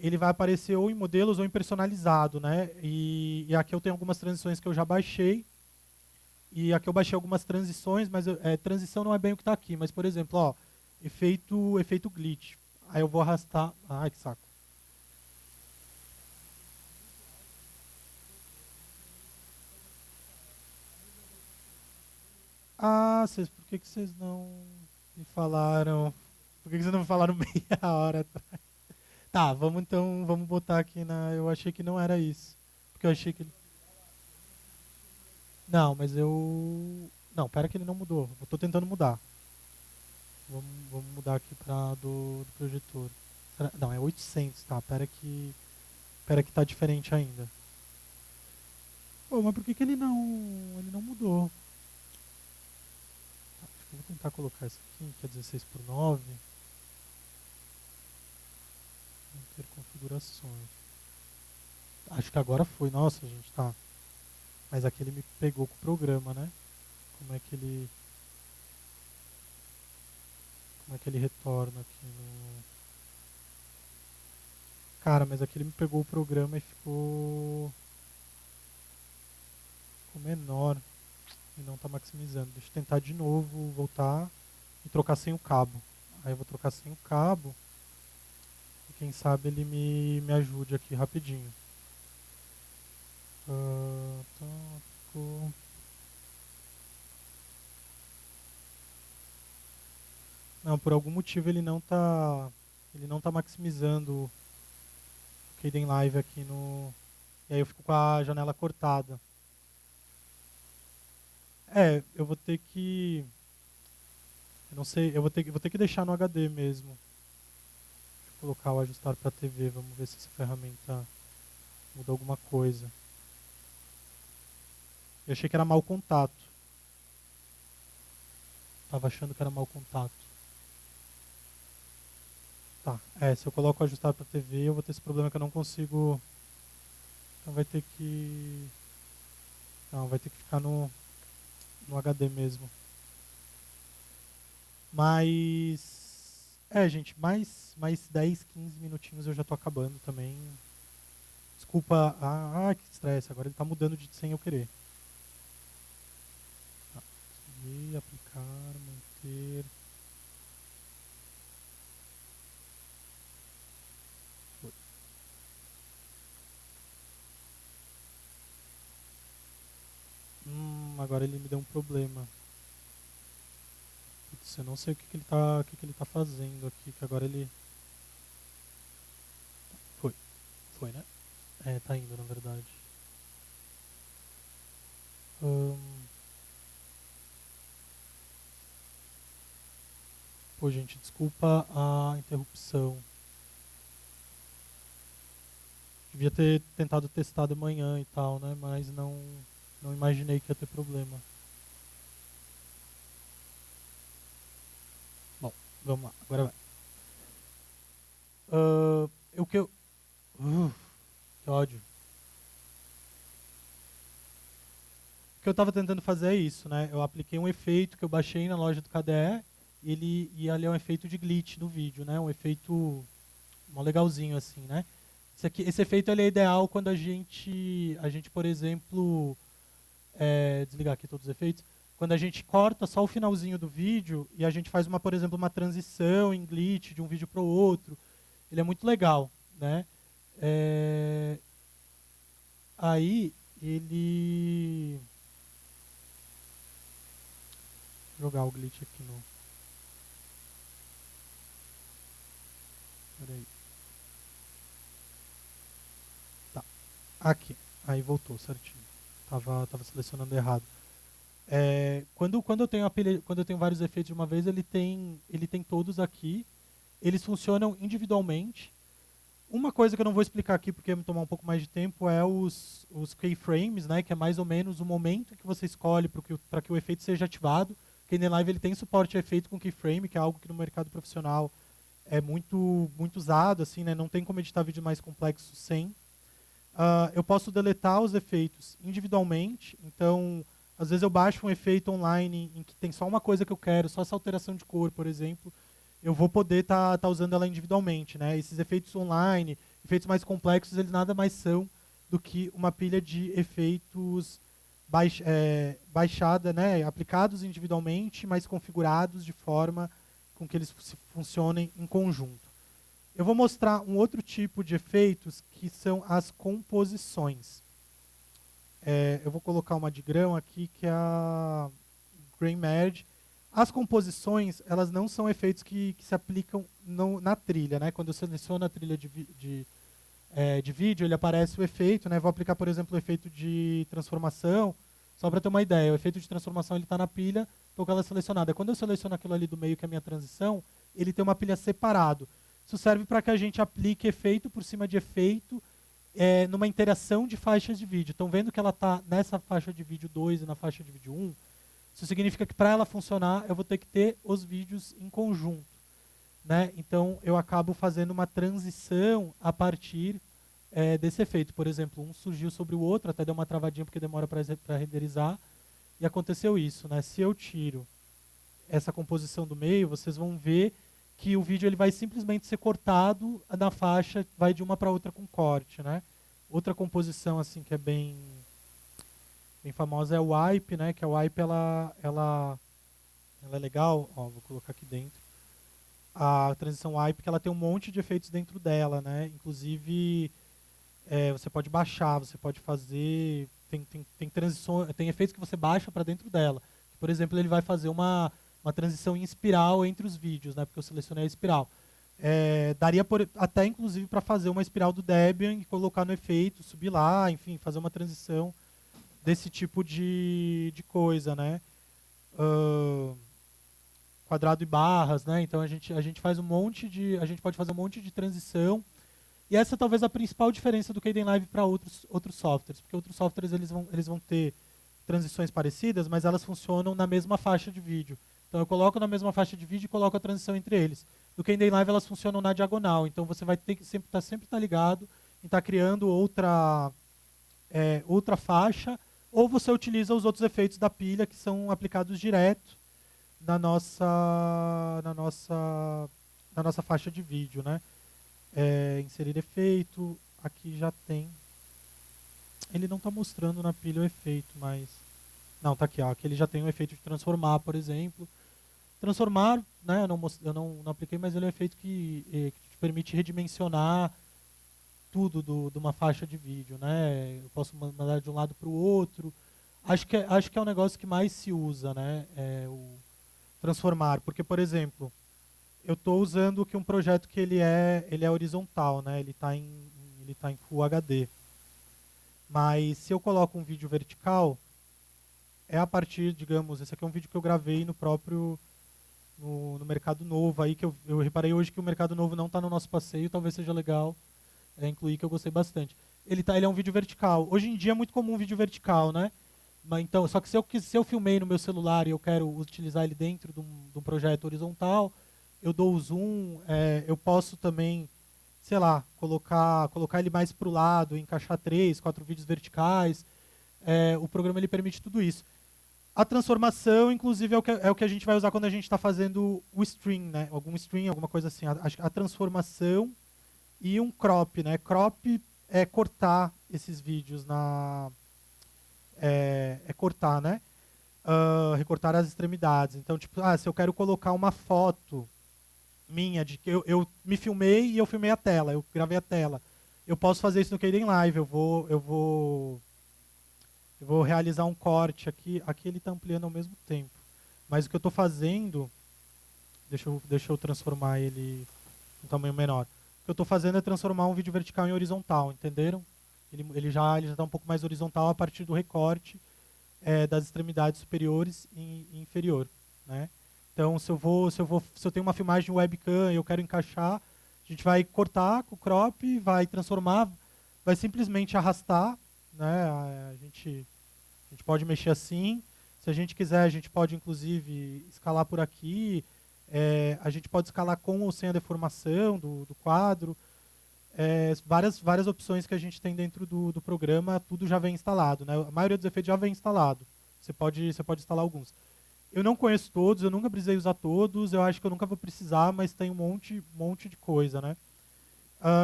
ele vai aparecer ou em modelos ou em personalizado, né? E aqui eu tenho algumas transições que eu já baixei. E aqui eu baixei algumas transições, mas transição não é bem o que está aqui. Mas, por exemplo, ó, efeito glitch. Aí eu vou arrastar. Ai, que saco. Ah, por que vocês não me falaram? Por que vocês não me falaram meia hora atrás? Tá, vamos botar aqui na. Eu achei que não era isso. Porque eu achei que. Não, mas eu. Não, pera que ele não mudou. Eu tô tentando mudar. Vamos mudar aqui para do projetor. Não, é 800, tá? Pera que tá diferente ainda. Pô, mas por que ele não mudou? Tá, acho que eu vou tentar colocar isso aqui, que é 16:9. Ter configurações. Acho que agora foi. Nossa, gente, tá. Mas aqui ele me pegou com o programa, né? Como é que ele retorna aqui no... Cara, mas aqui ele me pegou o programa e ficou menor e não tá maximizando. Deixa eu tentar de novo voltar e trocar sem o cabo. Aí eu vou trocar sem o cabo e quem sabe ele me ajude aqui rapidinho. Ficou... Não, por algum motivo ele não tá maximizando o Kdenlive aqui no... E aí eu fico com a janela cortada. Eu vou ter que... Eu não sei, vou ter que deixar no HD mesmo. Deixa eu colocar o ajustar para TV, vamos ver se essa ferramenta muda alguma coisa. Eu achei que era mau contato. Tava achando que era mau contato. Tá, se eu coloco ajustar para TV, eu vou ter esse problema que eu não consigo. Então vai ter que. Não, vai ter que ficar no HD mesmo. Mas. Gente, mais 10, 15 minutinhos eu já tô acabando também. Desculpa. Que estresse. Agora ele tá mudando de sem eu querer. Tá. Subir, aplicar, manter. Foi. Agora ele me deu um problema. Putz, eu não sei o que ele tá fazendo aqui, que agora ele. Foi. Foi, né? Tá indo, na verdade. Pô, gente, desculpa a interrupção. Devia ter tentado testar de manhã e tal, né? Mas não imaginei que ia ter problema. Bom, vamos lá, agora vai. Ah, o que eu. Que ódio. O que eu tava tentando fazer é isso, né? Eu apliquei um efeito que eu baixei na loja do KDE e ali é um efeito de glitch no vídeo, né? Um efeito mó legalzinho assim, né? Esse efeito ele é ideal quando a gente, por exemplo, desligar aqui todos os efeitos, quando a gente corta só o finalzinho do vídeo e a gente faz por exemplo, uma transição em glitch de um vídeo para o outro, ele é muito legal, né? É, aí ele jogar o glitch aqui no. Peraí. Tá. Aqui. Aí voltou certinho. Tava selecionando errado. Quando eu tenho vários efeitos de uma vez, ele tem todos aqui. Eles funcionam individualmente. Uma coisa que eu não vou explicar aqui porque vai me tomar um pouco mais de tempo é os keyframes, né, que é mais ou menos o momento que você escolhe para que o efeito seja ativado. O Kdenlive ele tem suporte a efeito com keyframe, que é algo que no mercado profissional é muito muito usado, assim, né, não tem como editar vídeo mais complexo sem. Eu posso deletar os efeitos individualmente, então às vezes eu baixo um efeito online em que tem só uma coisa que eu quero, só essa alteração de cor, por exemplo, eu vou poder tá usando ela individualmente, né? Esses efeitos online, efeitos mais complexos, eles nada mais são do que uma pilha de efeitos baixada, né? Aplicados individualmente, mas configurados de forma com que eles funcionem em conjunto. Eu vou mostrar um outro tipo de efeitos que são as composições. Eu vou colocar uma de grão aqui que é a Grain Merge. As composições, elas não são efeitos que se aplicam na trilha, né? Quando eu seleciono a trilha de vídeo, ele aparece o efeito, né? Vou aplicar, por exemplo, o efeito de transformação, só para ter uma ideia. O efeito de transformação está na pilha, estou com ela selecionada. Quando eu seleciono aquilo ali do meio, que é a minha transição, ele tem uma pilha separado. Isso serve para que a gente aplique efeito por cima de efeito numa interação de faixas de vídeo. Estão vendo que ela está nessa faixa de vídeo 2 e na faixa de vídeo 1? Isso significa que para ela funcionar, eu vou ter que ter os vídeos em conjunto, né? Então, eu acabo fazendo uma transição a partir desse efeito. Por exemplo, um surgiu sobre o outro, até deu uma travadinha porque demora para renderizar, e aconteceu isso, né? Se eu tiro essa composição do meio, vocês vão ver que o vídeo ele vai simplesmente ser cortado na faixa, vai de uma para outra com corte, né? Outra composição assim que é bem famosa é o wipe, né? Que a wipe ela é legal, ó, vou colocar aqui dentro. A transição wipe que ela tem um monte de efeitos dentro dela, né? Inclusive você pode baixar, você pode fazer, tem transições, tem efeitos que você baixa para dentro dela. Por exemplo, ele vai fazer uma transição em espiral entre os vídeos, né? Porque eu selecionei a espiral. Daria até inclusive para fazer uma espiral do Debian e colocar no efeito, subir lá, enfim, fazer uma transição desse tipo de coisa, né? Quadrado e barras, né? Então a gente faz a gente pode fazer um monte de transição. E essa é talvez a principal diferença do Kdenlive para outros softwares, porque outros softwares eles vão ter transições parecidas, mas elas funcionam na mesma faixa de vídeo. Então eu coloco na mesma faixa de vídeo e coloco a transição entre eles. No Kdenlive elas funcionam na diagonal, então você vai ter que sempre tá ligado em estar criando outra faixa, ou você utiliza os outros efeitos da pilha que são aplicados direto na nossa faixa de vídeo, né? Inserir efeito, aqui já tem. Ele não está mostrando na pilha o efeito, mas... Não, tá aqui, ó. Aqui ele já tem o efeito de transformar, por exemplo. Transformar, né, eu não apliquei, mas ele é um efeito que te permite redimensionar tudo de uma faixa de vídeo, né? Eu posso mandar de um lado para o outro. Acho que é o negócio que mais se usa, né? O transformar, porque, por exemplo, eu estou usando aqui um projeto que ele é horizontal, né? Ele tá em Full HD. Mas se eu coloco um vídeo vertical, é a partir, digamos, esse aqui é um vídeo que eu gravei no próprio no Mercado Novo, aí que eu reparei hoje que o Mercado Novo não está no nosso passeio, talvez seja legal incluir, que eu gostei bastante. Ele é um vídeo vertical. Hoje em dia é muito comum um vídeo vertical, né? Mas, então, só que se eu filmei no meu celular e eu quero utilizar ele dentro de um projeto horizontal, eu dou o zoom, eu posso também, sei lá, colocar ele mais para o lado, encaixar 3, 4 vídeos verticais. O programa ele permite tudo isso. A transformação, inclusive, é o que a gente vai usar quando a gente está fazendo o stream, né? Algum stream, alguma coisa assim. A transformação e um crop, né? Crop é cortar esses vídeos cortar, né? Recortar as extremidades. Então, tipo, se eu quero colocar uma foto minha de que eu me filmei e eu filmei a tela, eu gravei a tela. Eu posso fazer isso no Kdenlive. Eu vou realizar um corte aqui. Aqui ele está ampliando ao mesmo tempo. Mas o que eu estou fazendo... Deixa eu transformar ele em tamanho menor. O que eu estou fazendo é transformar um vídeo vertical em horizontal, entenderam? Ele já está um pouco mais horizontal a partir do recorte das extremidades superiores e inferior, né? Então, se eu tenho uma filmagem webcam e eu quero encaixar, a gente vai cortar com o crop, vai transformar, vai simplesmente arrastar, né? A gente pode mexer assim. Se a gente quiser, a gente pode inclusive escalar por aqui. A gente pode escalar com ou sem a deformação do quadro. Várias opções que a gente tem dentro do programa, tudo já vem instalado, né? A maioria dos efeitos já vem instalado. Você pode instalar alguns. Eu não conheço todos, eu nunca precisei usar todos, eu acho que eu nunca vou precisar, mas tem um monte de coisa, né?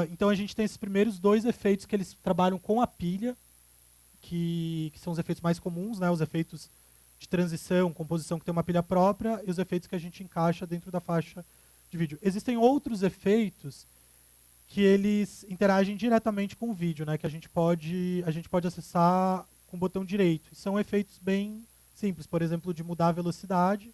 Então a gente tem esses primeiros 2 efeitos que eles trabalham com a pilha, que são os efeitos mais comuns, né? Os efeitos de transição, composição que tem uma pilha própria, e os efeitos que a gente encaixa dentro da faixa de vídeo. Existem outros efeitos que eles interagem diretamente com o vídeo, né? Que a gente pode acessar com o botão direito. E são efeitos bem simples, por exemplo, de mudar a velocidade.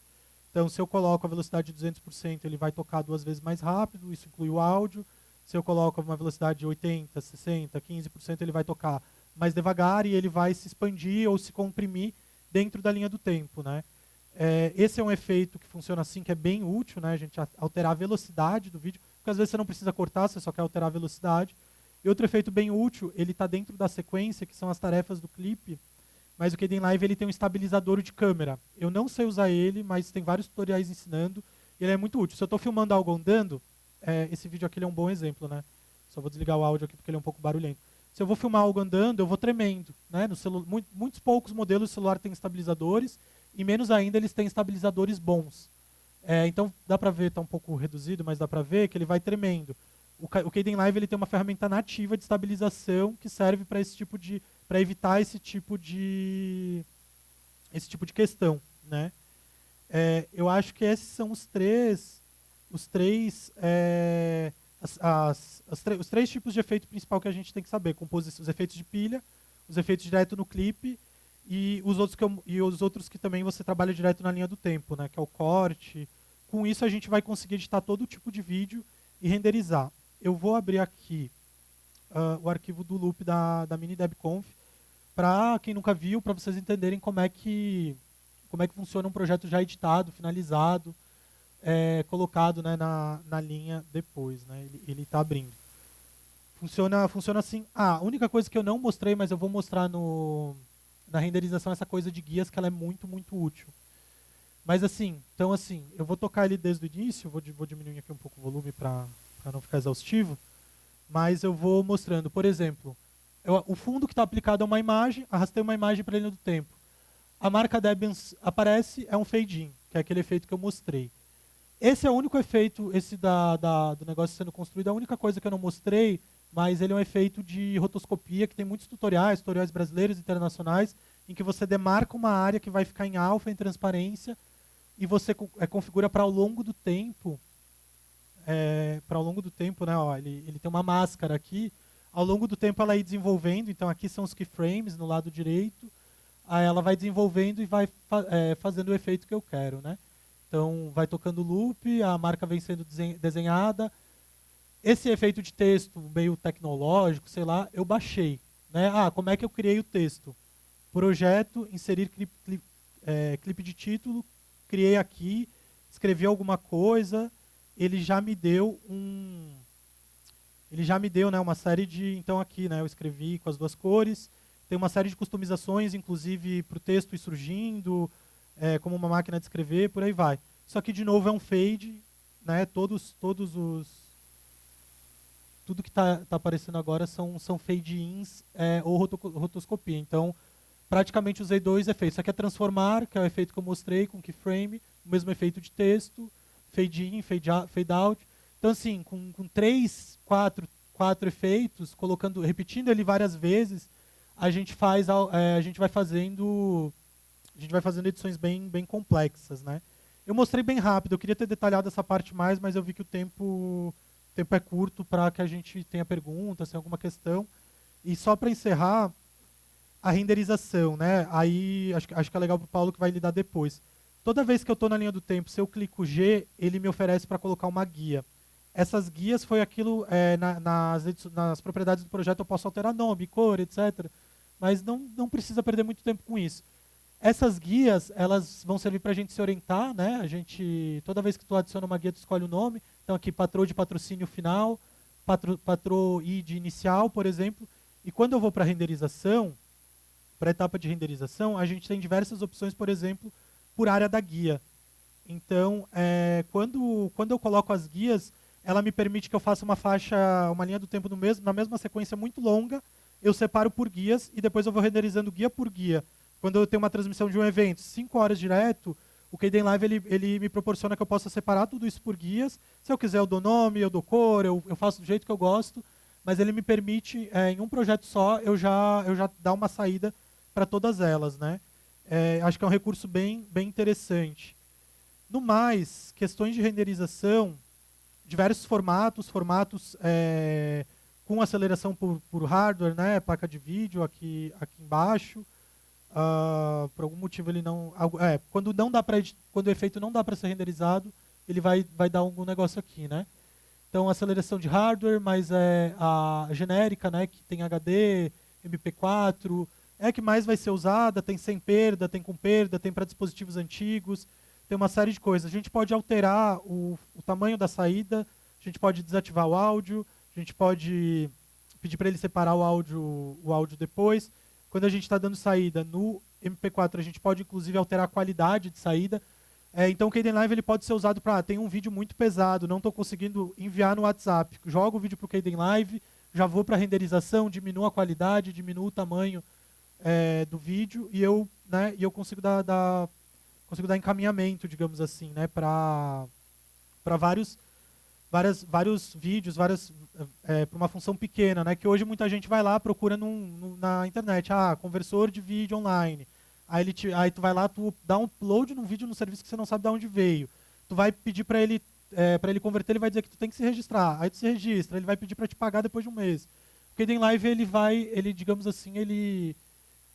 Então, se eu coloco a velocidade de 200%, ele vai tocar 2 vezes mais rápido, isso inclui o áudio. Se eu coloco uma velocidade de 80, 60, 15%, ele vai tocar mais devagar e ele vai se expandir ou se comprimir dentro da linha do tempo, né? Esse é um efeito que funciona assim, que é bem útil, né? A gente alterar a velocidade do vídeo, porque às vezes você não precisa cortar, você só quer alterar a velocidade. E outro efeito bem útil, ele está dentro da sequência, que são as tarefas do clipe, mas o Kdenlive ele tem um estabilizador de câmera. Eu não sei usar ele, mas tem vários tutoriais ensinando, e ele é muito útil. Se eu estou filmando algo andando, esse vídeo aqui é um bom exemplo, né? Só vou desligar o áudio aqui porque ele é um pouco barulhento. Se eu vou filmar algo andando, eu vou tremendo, né? Muitos poucos modelos de celular têm estabilizadores, e menos ainda eles têm estabilizadores bons. Então dá para ver, está um pouco reduzido, mas dá para ver que ele vai tremendo. O Kdenlive ele tem uma ferramenta nativa de estabilização que serve para evitar esse tipo de questão, né? Eu acho que esses são os três tipos de efeito principal que a gente tem que saber: os efeitos de pilha, os efeitos direto no clipe e os outros que também você trabalha direto na linha do tempo, né? Que é o corte. Com isso a gente vai conseguir editar todo tipo de vídeo e renderizar. Eu vou abrir aqui o arquivo do loop da MiniDebConf para quem nunca viu, para vocês entenderem como é que funciona um projeto já editado, finalizado, colocado, né, na linha depois, né? Ele está abrindo. Funciona assim. A única coisa que eu não mostrei, mas eu vou mostrar na renderização, essa coisa de guias, que ela é muito, muito útil. Mas assim, então assim, eu vou tocar ele desde o início, vou diminuir aqui um pouco o volume para não ficar exaustivo, mas eu vou mostrando, por exemplo, o fundo que está aplicado é uma imagem, arrastei uma imagem para a linha do tempo. A marca Debian aparece, é um fade-in, que é aquele efeito que eu mostrei. Esse é o único efeito, esse do negócio sendo construído, é a única coisa que eu não mostrei, mas ele é um efeito de rotoscopia, que tem muitos tutoriais brasileiros e internacionais, em que você demarca uma área que vai ficar em alfa, em transparência, e você configura para ao longo do tempo, né, ó, ele tem uma máscara aqui, ao longo do tempo ela ir desenvolvendo, então aqui são os keyframes no lado direito, aí ela vai desenvolvendo e vai fazendo o efeito que eu quero, né? Então vai tocando loop, a marca vem sendo desenhada. Esse efeito de texto meio tecnológico, sei lá, eu baixei, né? Como é que eu criei o texto? Projeto, inserir clipe de título, criei aqui, escrevi alguma coisa, ele já me deu né, uma série de, então aqui, né, eu escrevi com as duas cores, tem uma série de customizações, inclusive para o texto ir surgindo, como uma máquina de escrever, por aí vai. Isso aqui, de novo, é um fade, né, tudo que está aparecendo agora são fade-ins ou rotoscopia. Então, praticamente usei dois efeitos. Isso aqui é transformar, que é o efeito que eu mostrei com keyframe, o mesmo efeito de texto, fade-in, fade-out. Então, assim, com 3, 4 efeitos, repetindo ele várias vezes, a gente vai fazendo edições bem complexas, né? Eu mostrei bem rápido, eu queria ter detalhado essa parte mais, mas eu vi que o tempo é curto para que a gente tenha perguntas, tenha alguma questão. E só para encerrar, a renderização, né? Aí acho que é legal para o Paulo que vai lidar depois. Toda vez que eu estou na linha do tempo, se eu clico G, ele me oferece para colocar uma guia. Essas guias foi aquilo, nas propriedades do projeto eu posso alterar nome, cor, etc. Mas não precisa perder muito tempo com isso. Essas guias, elas vão servir para a gente se orientar, né? Toda vez que tu adiciona uma guia, tu escolhe o nome. Então aqui, patrô de patrocínio final, patrô ID inicial, por exemplo. E quando eu vou para a renderização, para a etapa de renderização, a gente tem diversas opções, por exemplo, por área da guia. Então, quando eu coloco as guias, ela me permite que eu faça uma linha do tempo na mesma sequência muito longa, eu separo por guias e depois eu vou renderizando guia por guia. Quando eu tenho uma transmissão de um evento, 5 horas direto, o Kdenlive ele me proporciona que eu possa separar tudo isso por guias. Se eu quiser, eu dou nome, eu dou cor, eu faço do jeito que eu gosto, mas ele me permite, em um projeto só, eu já dar uma saída para todas elas, né? Acho que é um recurso bem interessante. No mais, questões de renderização, diversos formatos com aceleração por hardware, né? Placa de vídeo aqui embaixo. Por algum motivo ele não... quando o efeito não dá para ser renderizado, ele vai dar algum negócio aqui, né? Então, aceleração de hardware, mas a genérica, né? Que tem HD, MP4, é a que mais vai ser usada, tem sem perda, tem com perda, tem para dispositivos antigos, tem uma série de coisas. A gente pode alterar o tamanho da saída, a gente pode desativar o áudio, a gente pode pedir para ele separar o áudio depois. Quando a gente está dando saída no MP4, a gente pode inclusive alterar a qualidade de saída. Então o Kdenlive ele pode ser usado para, tem um vídeo muito pesado, não estou conseguindo enviar no WhatsApp. Jogo o vídeo para o Kdenlive, já vou para a renderização, diminuo a qualidade, diminuo o tamanho do vídeo e eu consigo dar encaminhamento, digamos assim, né, para vários vídeos, para uma função pequena, né, que hoje muita gente vai lá, procura na internet, conversor de vídeo online. Aí tu vai lá, tu dá um upload num vídeo no serviço que você não sabe de onde veio. Tu vai pedir para ele converter, ele vai dizer que tu tem que se registrar. Aí tu se registra, ele vai pedir para te pagar depois de um mês. O Kdenlive, digamos assim,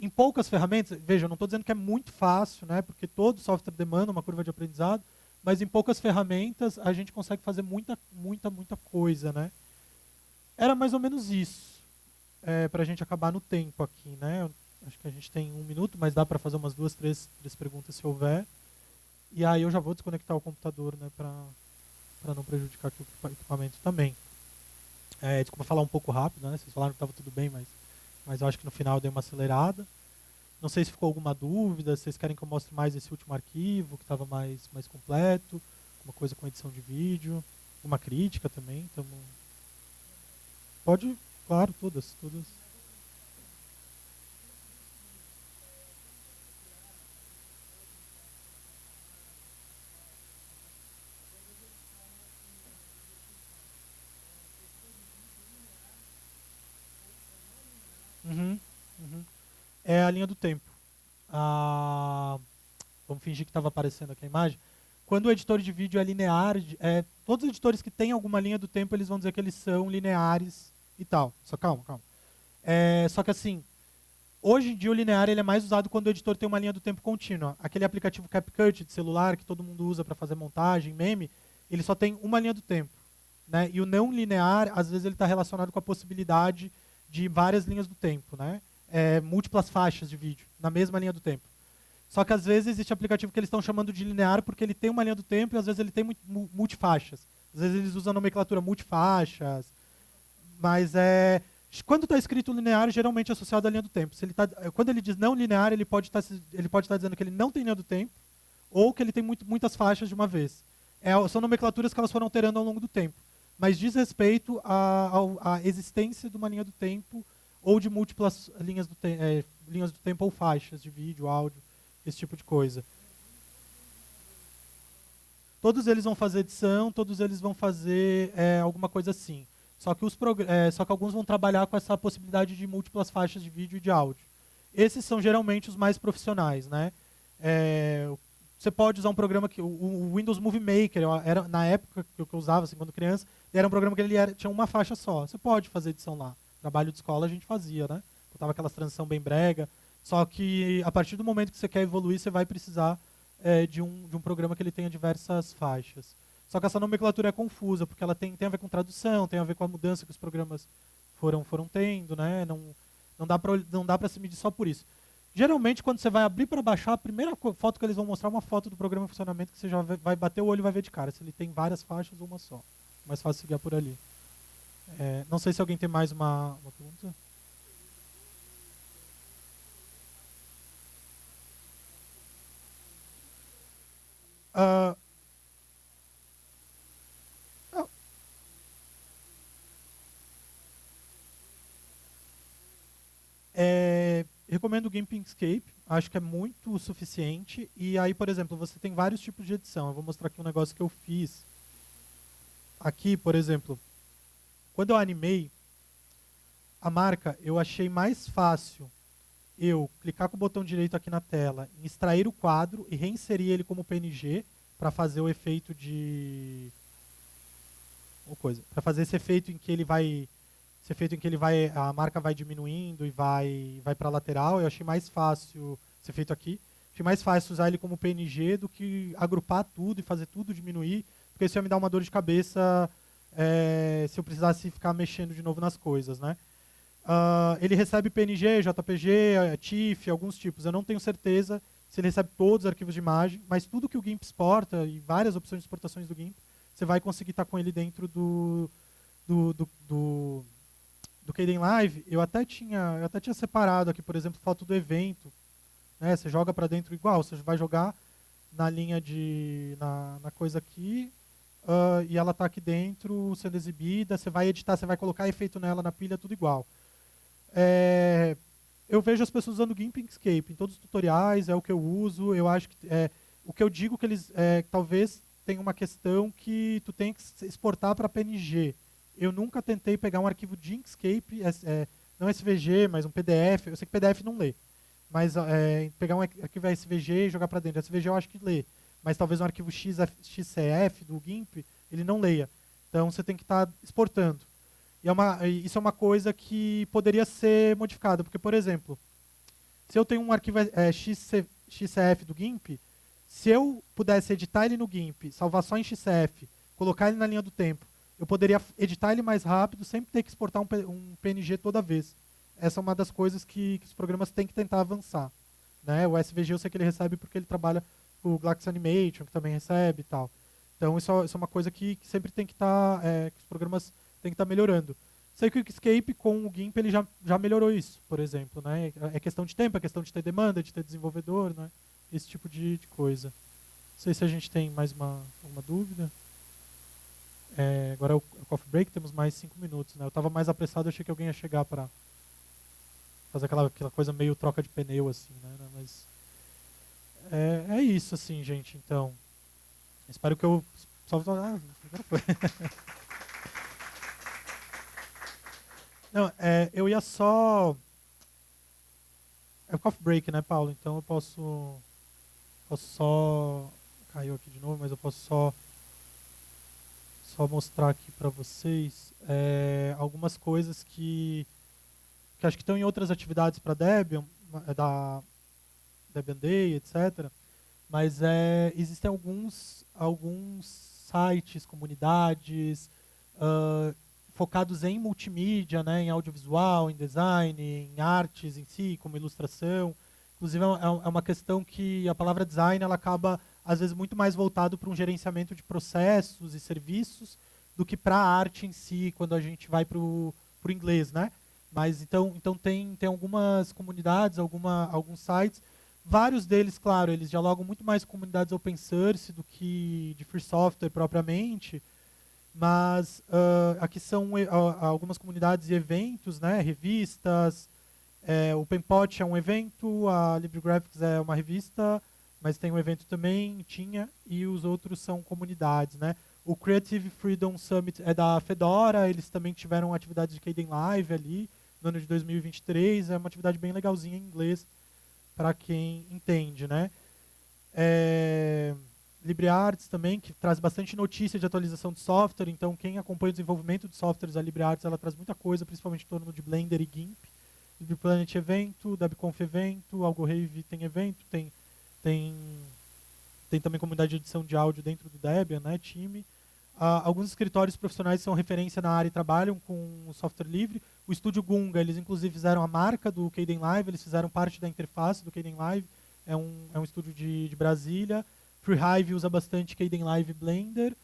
em poucas ferramentas, veja, eu não estou dizendo que é muito fácil, né, porque todo software demanda uma curva de aprendizado, mas em poucas ferramentas a gente consegue fazer muita coisa, né. Era mais ou menos isso, para a gente acabar no tempo aqui, né. Acho que a gente tem 1 minuto, mas dá para fazer umas 2, 3 perguntas se houver. E aí eu já vou desconectar o computador, né, para não prejudicar aqui o equipamento também. Desculpa falar um pouco rápido, né, vocês falaram que estava tudo bem, mas eu acho que no final eu dei uma acelerada. Não sei se ficou alguma dúvida, se vocês querem que eu mostre mais esse último arquivo, que estava mais completo, alguma coisa com edição de vídeo, uma crítica também. Pode, claro, todas, todas. Uhum, uhum. É a linha do tempo. Ah, vamos fingir que estava aparecendo aqui a imagem. Quando o editor de vídeo é linear, todos os editores que têm alguma linha do tempo, eles vão dizer que eles são lineares e tal. Só calma, calma. Só que assim, hoje em dia o linear ele é mais usado quando o editor tem uma linha do tempo contínua. Aquele aplicativo CapCut de celular que todo mundo usa para fazer montagem, meme, ele só tem uma linha do tempo. Né? E o não linear, às vezes, ele está relacionado com a possibilidade de várias linhas do tempo, né? Múltiplas faixas de vídeo na mesma linha do tempo. Só que às vezes existe aplicativo que eles estão chamando de linear porque ele tem uma linha do tempo e às vezes ele tem multifaixas. Às vezes eles usam a nomenclatura multifaixas, mas quando está escrito linear, geralmente é associado à linha do tempo. Quando ele diz não linear, ele pode tá dizendo que ele não tem linha do tempo ou que ele tem muitas faixas de uma vez. São nomenclaturas que elas foram alterando ao longo do tempo, mas diz respeito à existência de uma linha do tempo ou de múltiplas linhas do tempo ou faixas de vídeo, áudio, esse tipo de coisa. Todos eles vão fazer edição, todos eles vão fazer alguma coisa assim. Só que alguns vão trabalhar com essa possibilidade de múltiplas faixas de vídeo e de áudio. Esses são geralmente os mais profissionais, né? Você pode usar um programa que o Windows Movie Maker, na época que eu usava, assim, quando criança, era um programa que tinha uma faixa só. Você pode fazer edição lá. Trabalho de escola a gente fazia, né? Botava aquelas transição bem brega. Só que a partir do momento que você quer evoluir, você vai precisar de um programa que ele tenha diversas faixas. Só que essa nomenclatura é confusa, porque ela tem a ver com tradução, tem a ver com a mudança que os programas foram tendo, né? Não dá para se medir só por isso. Geralmente, quando você vai abrir para baixar, a primeira foto que eles vão mostrar é uma foto do programa em funcionamento que você já vai bater o olho e vai ver de cara, se ele tem várias faixas ou uma só. Mais fácil seguir por ali. Não sei se alguém tem mais uma pergunta. Ah, ah, recomendo o GIMP Inkscape, acho que é muito suficiente. E aí, por exemplo, você tem vários tipos de edição. Eu vou mostrar aqui um negócio que eu fiz. Aqui, por exemplo, quando eu animei a marca, eu achei mais fácil eu clicar com o botão direito aqui na tela, extrair o quadro e reinserir ele como PNG para fazer o efeito para fazer esse efeito em que ele vai a marca vai diminuindo e vai para a lateral. Eu achei mais fácil ser feito aqui. Achei mais fácil usar ele como PNG do que agrupar tudo e fazer tudo diminuir, porque isso ia me dar uma dor de cabeça se eu precisasse ficar mexendo de novo nas coisas, né? Ele recebe PNG, JPG, TIFF, alguns tipos. Eu não tenho certeza se ele recebe todos os arquivos de imagem, mas tudo que o GIMP exporta e várias opções de exportações do GIMP, você vai conseguir estar com ele dentro do Kdenlive. Eu até tinha separado aqui, por exemplo, foto do evento. Né? Você joga para dentro igual, você vai jogar na linha na coisa aqui, e ela está aqui dentro sendo exibida. Você vai editar, você vai colocar efeito nela na pilha, tudo igual. Eu vejo as pessoas usando GIMP Inkscape em todos os tutoriais, é o que eu uso. Eu acho que o que eu digo que eles talvez tenha uma questão que tu tem que exportar para PNG. Eu nunca tentei pegar um arquivo de Inkscape, não SVG, mas um PDF. Eu sei que PDF não lê, mas pegar um arquivo SVG e jogar para dentro. SVG eu acho que lê, mas talvez um arquivo XCF do GIMP ele não leia. Então você tem que estar exportando. E isso é uma coisa que poderia ser modificada, porque, por exemplo, se eu tenho um arquivo XCF do GIMP, se eu pudesse editar ele no GIMP, salvar só em XCF, colocar ele na linha do tempo, eu poderia editar ele mais rápido, sem ter que exportar um PNG toda vez. Essa é uma das coisas que os programas têm que tentar avançar. Né? O SVG eu sei que ele recebe porque ele trabalha com o Glax Animation, que também recebe e tal. Então isso é uma coisa que sempre tem que estar, que os programas tem que estar melhorando. Sei que o Quickscape com o GIMP ele já melhorou isso, por exemplo, né? É questão de tempo, é questão de ter demanda, de ter desenvolvedor, né? Esse tipo de coisa. Não sei se a gente tem mais uma dúvida. Agora é o coffee break, temos mais 5 minutos, né? Eu estava mais apressado, achei que alguém ia chegar para fazer aquela coisa meio troca de pneu, assim, né? Mas é isso, assim, gente. Então, espero que eu... agora foi. Não, eu ia só... É o coffee break, né, Paulo? Então eu posso só... Caiu aqui de novo, mas eu posso só mostrar aqui para vocês algumas coisas que acho que estão em outras atividades para Debian, da Debian Day, etc. Mas existem alguns sites, comunidades focados em multimídia, né, em audiovisual, em design, em artes em si, como ilustração. Inclusive é uma questão que a palavra design ela acaba às vezes muito mais voltado para um gerenciamento de processos e serviços do que para a arte em si, quando a gente vai para o inglês, né? Mas então tem algumas comunidades, alguns sites, vários deles, claro, eles dialogam muito mais com comunidades open source do que de free software propriamente, mas aqui são algumas comunidades e eventos, né? Revistas, o Penpot é um evento, a LibreGraphics é uma revista, mas tem um evento também, e os outros são comunidades, né? O Creative Freedom Summit é da Fedora, eles também tiveram atividades de Kdenlive ali, no ano de 2023, é uma atividade bem legalzinha em inglês, para quem entende, né? LibreArts também, que traz bastante notícia de atualização de software, então quem acompanha o desenvolvimento de softwares, a LibreArts, ela traz muita coisa, principalmente em torno de Blender e GIMP. LibrePlanet evento, DebConf evento, AlgoRave tem evento, tem também comunidade de edição de áudio dentro do Debian, né, time. Alguns escritórios profissionais são referência na área e trabalham com software livre. O estúdio Gunga, eles inclusive fizeram a marca do Kdenlive, eles fizeram parte da interface do Kdenlive, é um estúdio de Brasília. FreeHive usa bastante Kdenlive Blender,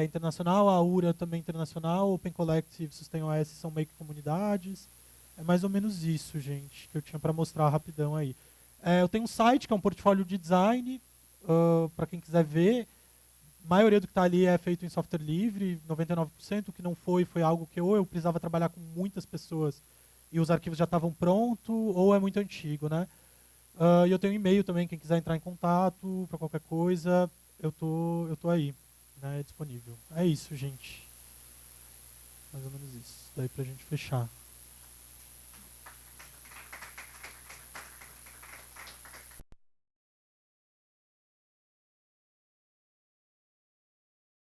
internacional, a URA também internacional, Open Collective, SystemOS são meio que comunidades. É mais ou menos isso, gente, que eu tinha para mostrar rapidão aí. Eu tenho um site que é um portfólio de design, para quem quiser ver. A maioria do que está ali é feito em software livre, 99%. O que não foi algo que ou eu precisava trabalhar com muitas pessoas e os arquivos já estavam prontos, ou é muito antigo, né? E eu tenho um e-mail também, quem quiser entrar em contato para qualquer coisa, eu tô aí, né, disponível. É isso, gente. Mais ou menos isso. Daí pra gente fechar.